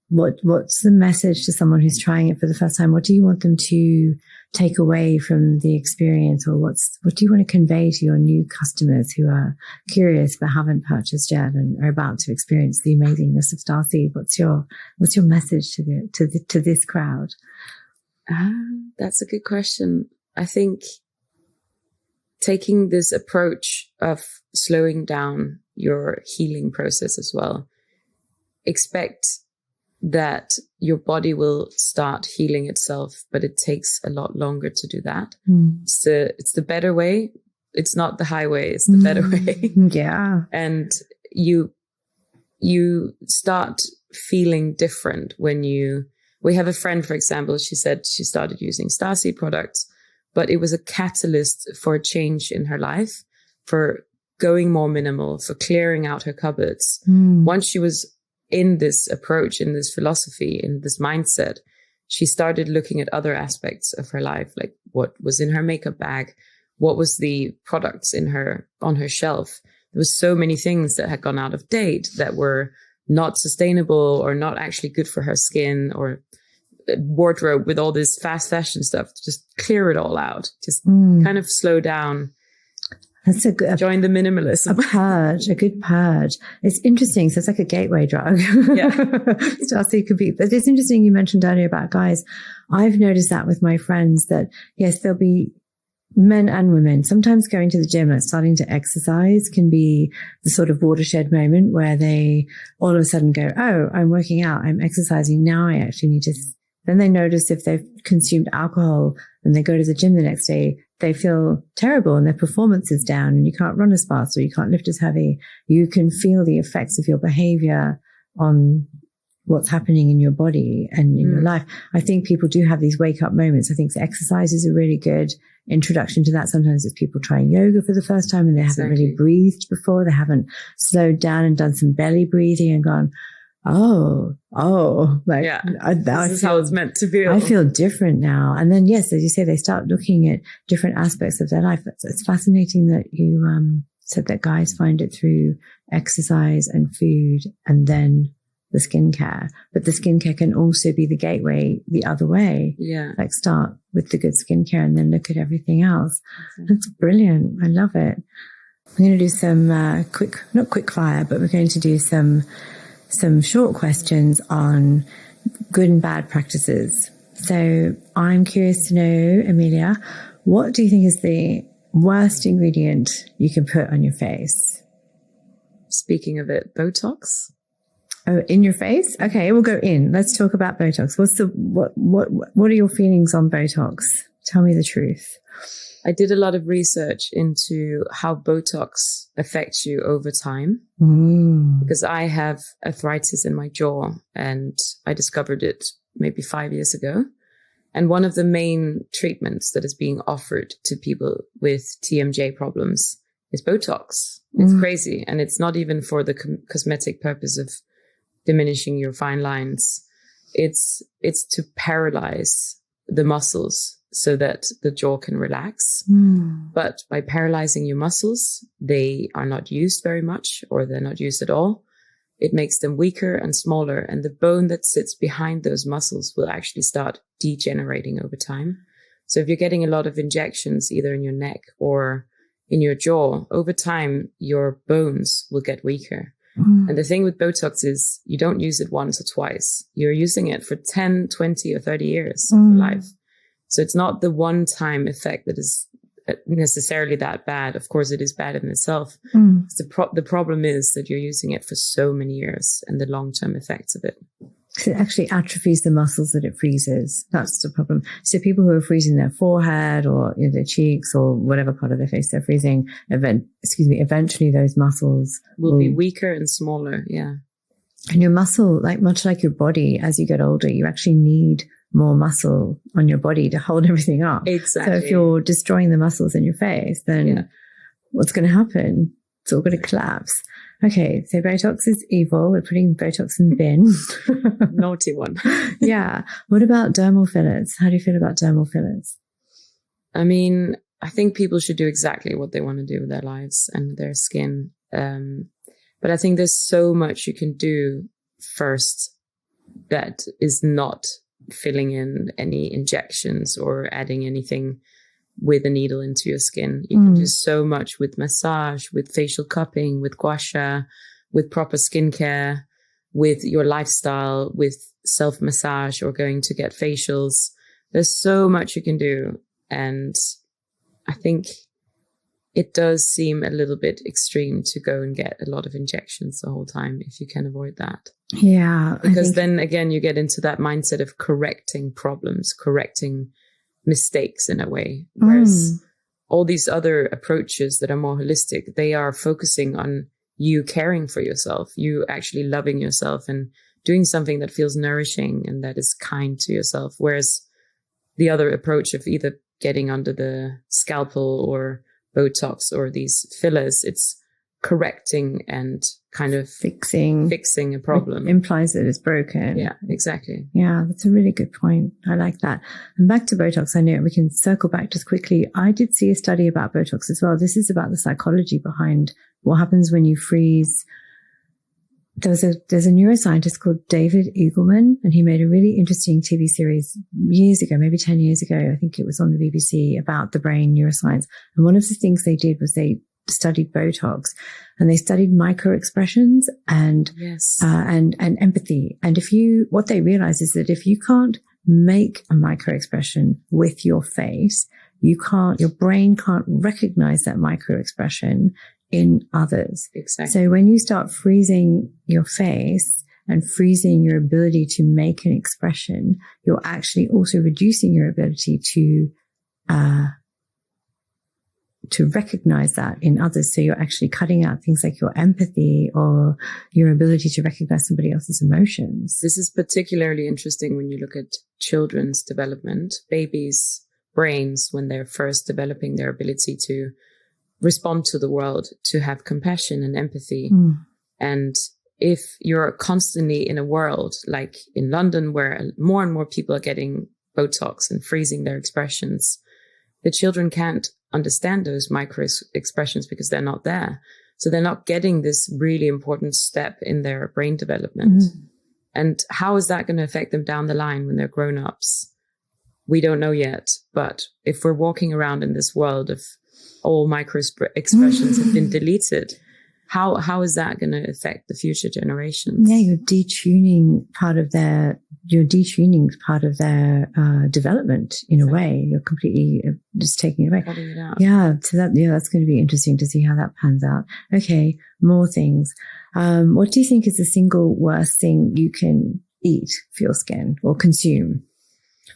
What's the message to someone who's trying it for the first time? What do you want them to take away from the experience, or what do you want to convey to your new customers who are curious but haven't purchased yet and are about to experience the amazingness of Starseed? What's your message to this crowd? That's a good question. I think taking this approach of slowing down your healing process as well. Expect that your body will start healing itself, but it takes a lot longer to do that. It's the better way. It's not the highway, it's the better way. Yeah. And you start feeling different we have a friend, for example, she said she started using Starseed products, but it was a catalyst for a change in her life, for going more minimal, for clearing out her cupboards. Once she was in this approach, in this philosophy, in this mindset, she started looking at other aspects of her life, like what was in her makeup bag, what was the products on her shelf. There was so many things that had gone out of date, that were not sustainable or not actually good for her skin, or wardrobe with all this fast fashion stuff. Just clear it all out. Just kind of slow down. That's join the minimalism. A good purge. It's interesting. So it's like a gateway drug. Yeah. Starseed could be, but it's interesting you mentioned earlier about guys. I've noticed that with my friends that, yes, there'll be men and women. Sometimes going to the gym and starting to exercise can be the sort of watershed moment where they all of a sudden go, oh, I'm working out, I'm exercising. Now I actually need to, then they notice if they've consumed alcohol and they go to the gym the next day, they feel terrible and their performance is down and you can't run as fast or you can't lift as heavy. You can feel the effects of your behavior on what's happening in your body and in your life. I think people do have these wake up moments. I think exercise is a really good introduction to that. Sometimes it's people trying yoga for the first time and they haven't really breathed before. They haven't slowed down and done some belly breathing and gone, this is how it's meant to feel. I feel different now. And then, yes, as you say, they start looking at different aspects of their life. It's fascinating that you said that guys find it through exercise and food and then the skincare. But the skincare can also be the gateway the other way. Yeah. Like start with the good skincare and then look at everything else. That's brilliant. I love it. I'm going to do some not quick fire, but we're going to do some short questions on good and bad practices. So I'm curious to know, Emilie, what do you think is the worst ingredient you can put on your face? Speaking of it, Botox. Oh, in your face? Okay, we'll go in. Let's talk about Botox. What are your feelings on Botox? Tell me the truth. I did a lot of research into how Botox affects you over time because I have arthritis in my jaw and I discovered it maybe 5 years ago. And one of the main treatments that is being offered to people with TMJ problems is Botox. It's crazy. And it's not even for the cosmetic purpose of diminishing your fine lines. It's to paralyze the muscles so that the jaw can relax. But by paralyzing your muscles, they are not used very much, or they're not used at all. It makes them weaker and smaller, and the bone that sits behind those muscles will actually start degenerating over time. So if you're getting a lot of injections, either in your neck or in your jaw, over time, your bones will get weaker. And the thing with Botox is you don't use it once or twice. You're using it for 10, 20, or 30 years of your life. So it's not the one-time effect that is necessarily that bad. Of course, it is bad in itself. The problem is that you're using it for so many years and the long-term effects of it. So it actually atrophies the muscles that it freezes. That's the problem. So people who are freezing their forehead or their cheeks or whatever part of their face they're freezing, eventually those muscles will be weaker and smaller. Yeah. And your muscle, much like your body, as you get older, you actually need more muscle on your body to hold everything up. Exactly. So if you're destroying the muscles in your face, then what's going to happen? It's all going to collapse. Okay, so Botox is evil. We're putting Botox in the bin. Naughty one. Yeah. What about dermal fillers? How do you feel about dermal fillers? I mean, I think people should do exactly what they want to do with their lives and their skin. But I think there's so much you can do first that is not filling in any injections or adding anything with a needle into your skin. You can do so much with massage, with facial cupping, with gua sha, with proper skincare, with your lifestyle, with self-massage or going to get facials. There's so much you can do. And I think it does seem a little bit extreme to go and get a lot of injections the whole time if you can avoid that. Yeah. Because then again, you get into that mindset of correcting problems, correcting mistakes in a way. Whereas all these other approaches that are more holistic, they are focusing on you caring for yourself, you actually loving yourself and doing something that feels nourishing and that is kind to yourself. Whereas the other approach of either getting under the scalpel or Botox or these fillers, it's correcting and kind of fixing a problem. It implies that it's broken. Yeah, exactly. Yeah, that's a really good point. I like that. And back to Botox, I know we can circle back just quickly. I did see a study about Botox as well. This is about the psychology behind what happens when you freeze. There's a neuroscientist called David Eagleman, and he made a really interesting TV series years ago, maybe 10 years ago. I think it was on the BBC about the brain neuroscience. And one of the things they did was they studied Botox and they studied micro expressions and empathy. And what they realized is that if you can't make a micro expression with your face, your brain can't recognize that micro expression in others. Exactly. So when you start freezing your face and freezing your ability to make an expression, you're actually also reducing your ability to recognize that in others. So you're actually cutting out things like your empathy or your ability to recognize somebody else's emotions. This is particularly interesting when you look at children's development, babies' brains, when they're first developing their ability to respond to the world, to have compassion and empathy. And if you're constantly in a world like in London, where more and more people are getting Botox and freezing their expressions, the children can't understand those micro expressions because they're not there. So they're not getting this really important step in their brain development. And how is that going to affect them down the line when they're grown-ups? We don't know yet. But if we're walking around in this world of all micro expressions have been deleted, how is that going to affect the future generations? Yeah, you're detuning part of their development in a way. You're completely just taking it away. Cutting it out. Yeah, so that's going to be interesting to see how that pans out. Okay, more things. What do you think is the single worst thing you can eat for your skin or consume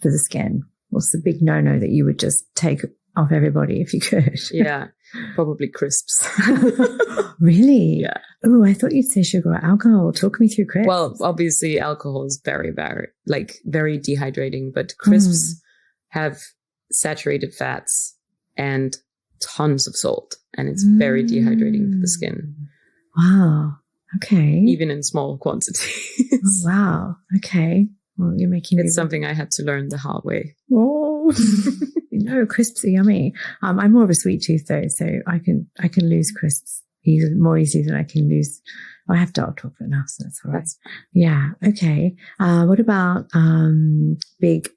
for the skin? What's the big no-no that you would just take off everybody if you could? Yeah, probably crisps. Really? Yeah. Oh, I thought you'd say sugar or alcohol. Talk me through crisps. Well, obviously alcohol is very, very, very dehydrating, but crisps have saturated fats and tons of salt, and it's very dehydrating for the skin. Wow. Okay. Even in small quantities. Oh, wow. Okay. Well, you're making it's something I had to learn the hard way. Oh, crisps are yummy. I'm more of a sweet tooth though, so I can lose crisps more easily than I can lose. I have dark chocolate now, so that's all right. Yeah. Okay. What about big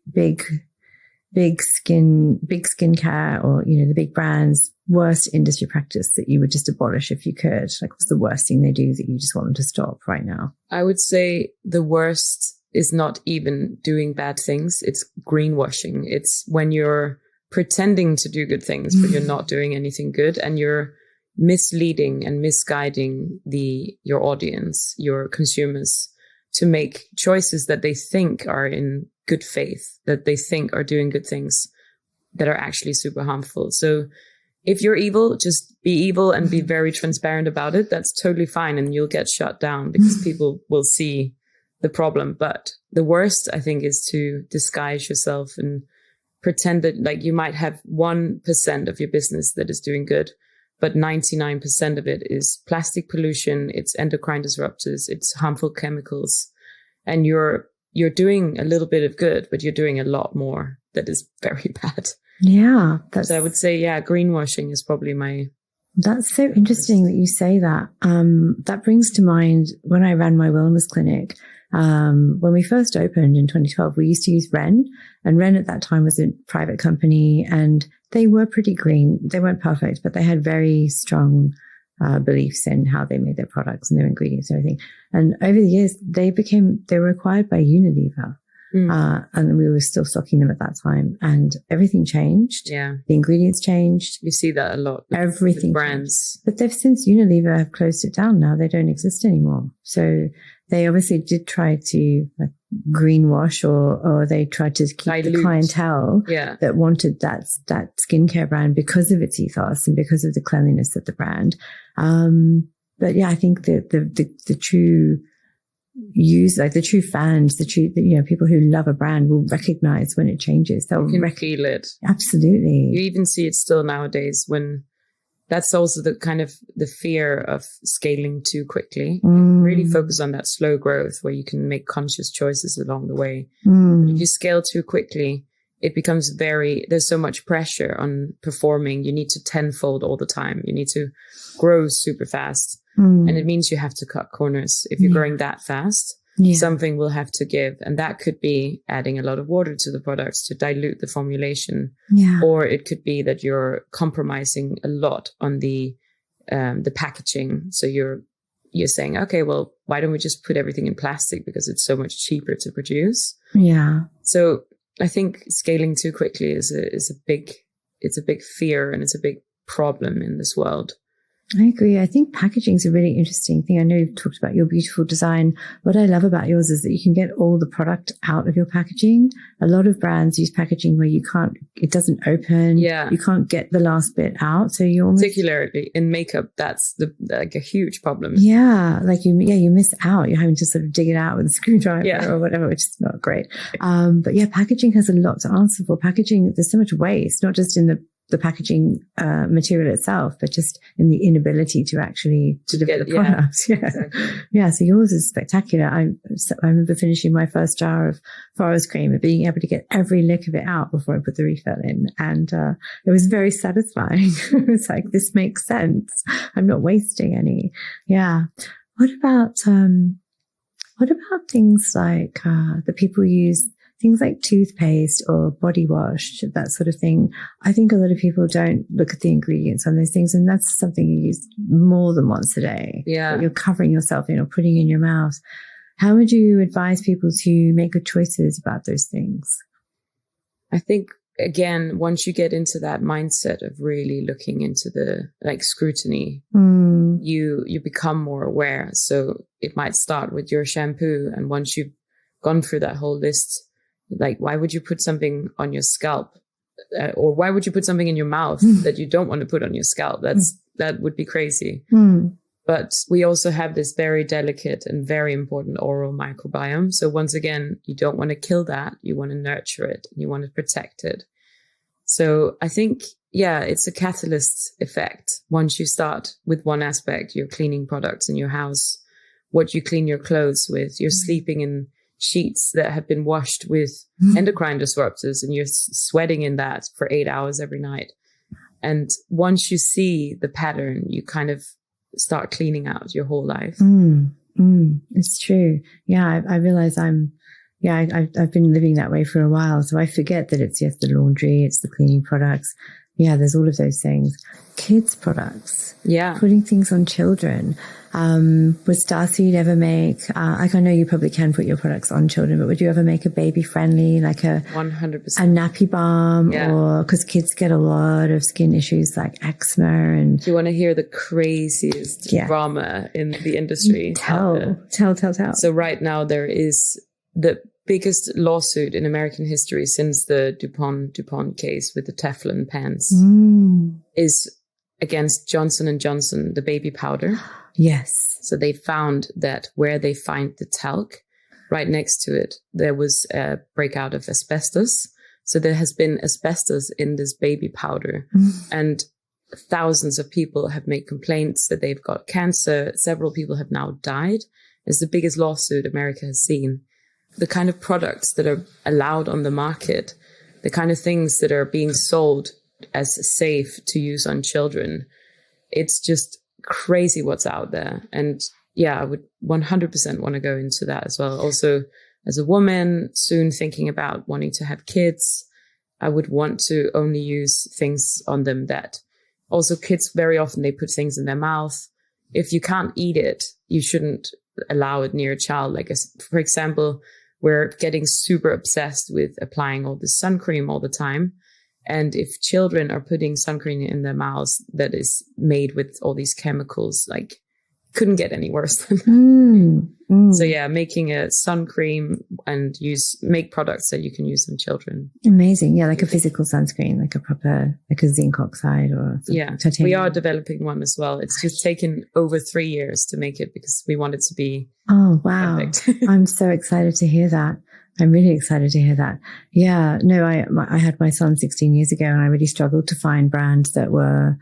skincare, or the big brands' worst industry practice that you would just abolish if you could? Like, what's the worst thing they do that you just want them to stop right now? I would say the worst is not even doing bad things. It's greenwashing. It's when you're pretending to do good things, but you're not doing anything good, and you're misleading and misguiding your audience, your consumers, to make choices that they think are in good faith, that they think are doing good things, that are actually super harmful. So if you're evil, just be evil and be very transparent about it. That's totally fine, and you'll get shut down because people will see the problem. But the worst, I think, is to disguise yourself and pretend that, like, you might have 1% of your business that is doing good, but 99% of it is plastic pollution, it's endocrine disruptors, it's harmful chemicals, and you're doing a little bit of good, but you're doing a lot more that is very bad. Yeah. So I would say, greenwashing is probably That's so interesting that you say that. That brings to mind when I ran my wellness clinic. When we first opened in 2012, we used to use Ren, and Ren at that time was a private company, and they were pretty green. They weren't perfect, but they had very strong beliefs in how they made their products and their ingredients and everything. And over the years, they were acquired by Unilever. And we were still stocking them at that time, and everything changed. Yeah. The ingredients changed. You see that a lot. Everything with brands. Changed. But they've since Unilever have closed it down now. They don't exist anymore. So they obviously did try to greenwash, or they tried to keep the clientele that wanted that skincare brand because of its ethos and because of the cleanliness of the brand. But yeah, I think that the true the true fans, people who love a brand will recognize when it changes. They'll feel it. Absolutely. You even see it still nowadays, when that's also the kind of the fear of scaling too quickly. Really focus on that slow growth where you can make conscious choices along the way. But if you scale too quickly, it becomes there's so much pressure on performing. You need to tenfold all the time. You need to grow super fast. And it means you have to cut corners. If you're growing that fast, something will have to give. And that could be adding a lot of water to the products to dilute the formulation. Or it could be that you're compromising a lot on the packaging. So you're saying, okay, well, why don't we just put everything in plastic because it's so much cheaper to produce? So I think scaling too quickly is a big fear, and it's a big problem in this world. I agree. I think packaging is a really interesting thing. I know you've talked about your beautiful design. What I love about yours is that you can get all the product out of your packaging. A lot of brands use packaging where it doesn't open. You can't get the last bit out. So you almost... Particularly in makeup, that's a huge problem. You miss out. You're having to sort of dig it out with a screwdriver or whatever, which is not great. But packaging has a lot to answer for. Packaging, there's so much waste, not just in the packaging material itself, but just in the inability to actually deliver the product. So yours is spectacular. I remember finishing my first jar of forest cream and being able to get every lick of it out before I put the refill in, and it was very satisfying. It was like, this makes sense. I'm not wasting any. What about things like that people use? Things like toothpaste or body wash, that sort of thing. I think a lot of people don't look at the ingredients on those things, and that's something you use more than once a day. That you're covering yourself in or putting in your mouth. How would you advise people to make good choices about those things? I think, again, once you get into that mindset of really looking into the scrutiny, you become more aware. So it might start with your shampoo, and once you've gone through that whole list, why would you put something on your scalp, or why would you put something in your mouth that you don't want to put on your scalp? That would be crazy. But we also have this very delicate and very important oral microbiome. So once again, you don't want to kill that. You want to nurture it. You want to protect it. So I think, yeah, it's a catalyst effect. Once you start with one aspect, you're cleaning products in your house, what you clean your clothes with, you're sleeping in sheets that have been washed with endocrine disruptors, and you're sweating in that for 8 hours every night. And once you see the pattern, you kind of start cleaning out your whole life. It's true. Yeah, I realize I've been living that way for a while. So I forget that it's, yes, the laundry, it's the cleaning products. Yeah, there's all of those things. Kids products. Yeah. Putting things on children. Would Starseed ever make, like I know you probably can put your products on children, but would you ever make a baby friendly, like a 100%. a nappy balm? Yeah. Or because kids get a lot of skin issues like eczema and. Do you want to hear the craziest drama in the industry? Tell. So right now there is the biggest lawsuit in American history since the DuPont case with the Teflon pans is against Johnson & Johnson, the baby powder. Yes. So they found that where they find the talc, right next to it, there was a breakout of asbestos. So there has been asbestos in this baby powder. And thousands of people have made complaints that they've got cancer. Several people have now died. It's the biggest lawsuit America has seen. The kind of products that are allowed on the market, the kind of things that are being sold as safe to use on children, it's just crazy what's out there. And yeah, I would 100% want to go into that as well. Also, as a woman, soon thinking about wanting to have kids, I would want to only use things on them that also kids, very often they put things in their mouth. If you can't eat it, you shouldn't allow it near a child. Like, for example, we're getting super obsessed with applying all this sun cream all the time. And if children are putting sun cream in their mouths that is made with all these chemicals, like, couldn't get any worse than that. So yeah, making a sun cream and make products that you can use on children. Amazing. Yeah, like a physical sunscreen, like a proper, like a zinc oxide or titanium. We are developing one as well. It's just taken over 3 years to make it because we want it to be perfect. I'm so excited to hear that. I'm really excited to hear that. Yeah, no, I had my son 16 years ago and I really struggled to find brands that were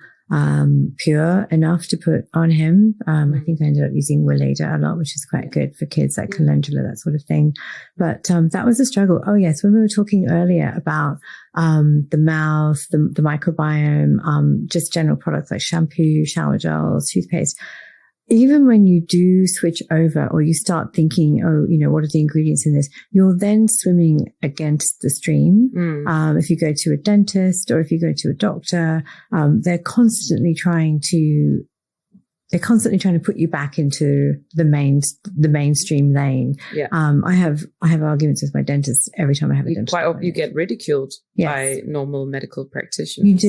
pure enough to put on him. I think I ended up using Weleda a lot, which is quite good for kids, like calendula, that sort of thing. But that was a struggle. Oh yes, when we were talking earlier about the mouth, the microbiome, just general products like shampoo, shower gels, toothpaste. Even when you do switch over or you start thinking, oh, what are the ingredients in this? You're then swimming against the stream. If you go to a dentist or if you go to a doctor, they're constantly trying to put you back into the mainstream lane. Yeah. I have arguments with my dentist every time I have a dentist. You get ridiculed by normal medical practitioners.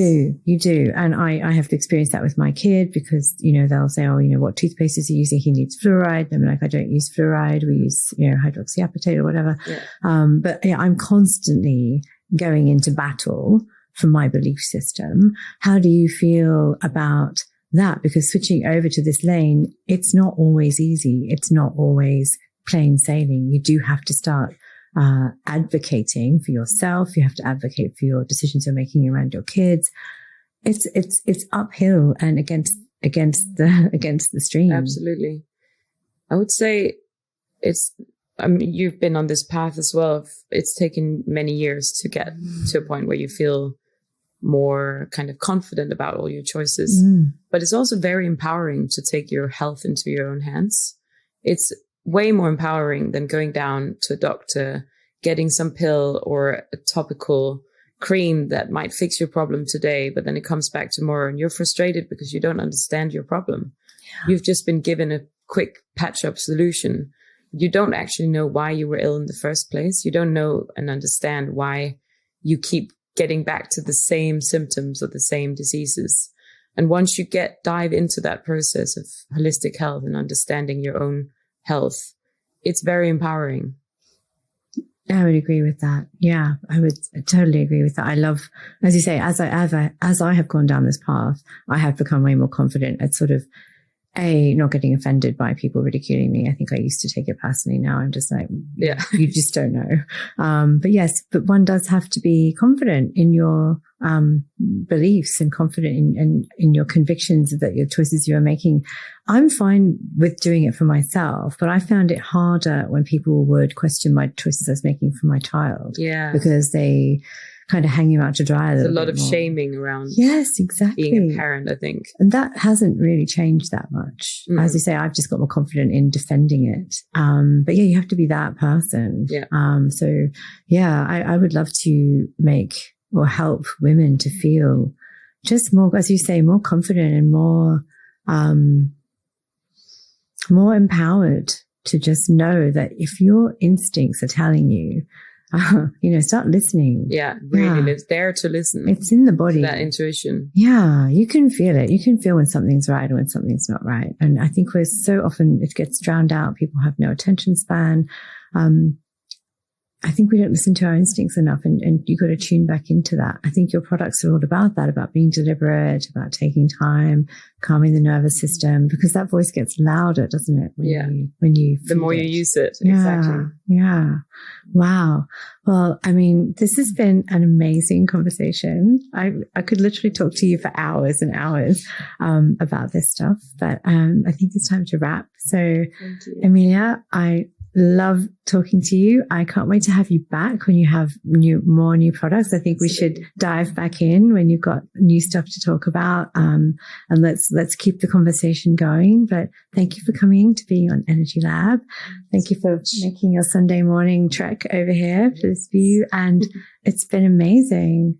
You do. And I have experienced that with my kid because, they'll say, oh, what toothpaste is he using? He needs fluoride. I'm like, I don't use fluoride. We use, hydroxyapatite or whatever. Yeah. But yeah, I'm constantly going into battle for my belief system. How do you feel about that? Because switching over to this lane, it's not always easy. It's not always plain sailing. You do have to start advocating for yourself. You have to advocate for your decisions you're making around your kids. It's uphill and against the stream. Absolutely. I would say you've been on this path as well. It's taken many years to get to a point where you feel more kind of confident about all your choices. But it's also very empowering to take your health into your own hands. It's way more empowering than going down to a doctor, getting some pill or a topical cream that might fix your problem today, but then it comes back tomorrow and you're frustrated because you don't understand your problem. Yeah. You've just been given a quick patch-up solution. You don't actually know why you were ill in the first place. You don't know and understand why you keep getting back to the same symptoms or the same diseases. And once you dive into that process of holistic health and understanding your own health, it's very empowering. I would agree with that. Yeah, I would totally agree with that. I love, as you say, as I have gone down this path, I have become way more confident at sort of not getting offended by people ridiculing me. I think I used to take it personally. Now I'm just like, yeah, you just don't know. But yes, but one does have to be confident in your beliefs and confident in your convictions that your choices you are making. I'm fine with doing it for myself, but I found it harder when people would question my choices I was making for my child. Yeah. Because they kind of hang you out to dry. There's a lot of shaming around. Yes, exactly. Being a parent, I think. And that hasn't really changed that much. As you say, I've just got more confident in defending it. But yeah, you have to be that person. Yeah. So yeah, I would love to make or help women to feel just more, as you say, more confident and more empowered to just know that if your instincts are telling you, start listening. Yeah, really dare to listen. It's in the body. That intuition. Yeah, you can feel it. You can feel when something's right and when something's not right. And I think we're so often, it gets drowned out. People have no attention span. I think we don't listen to our instincts enough, and you've got to tune back into that. I think your products are all about that, about being deliberate, about taking time, calming the nervous system, because that voice gets louder, doesn't it? When you the more you use it. Yeah, exactly. Yeah. Wow. Well, I mean, this has been an amazing conversation. I could literally talk to you for hours and hours about this stuff, but I think it's time to wrap. So, Thank you. Emilie, I love talking to you. I can't wait to have you back when you have more new products. I think we should dive back in when you've got new stuff to talk about. And let's keep the conversation going. But thank you for coming to be on Energy Lab. Thank you for making your Sunday morning trek over here for this view. And it's been amazing.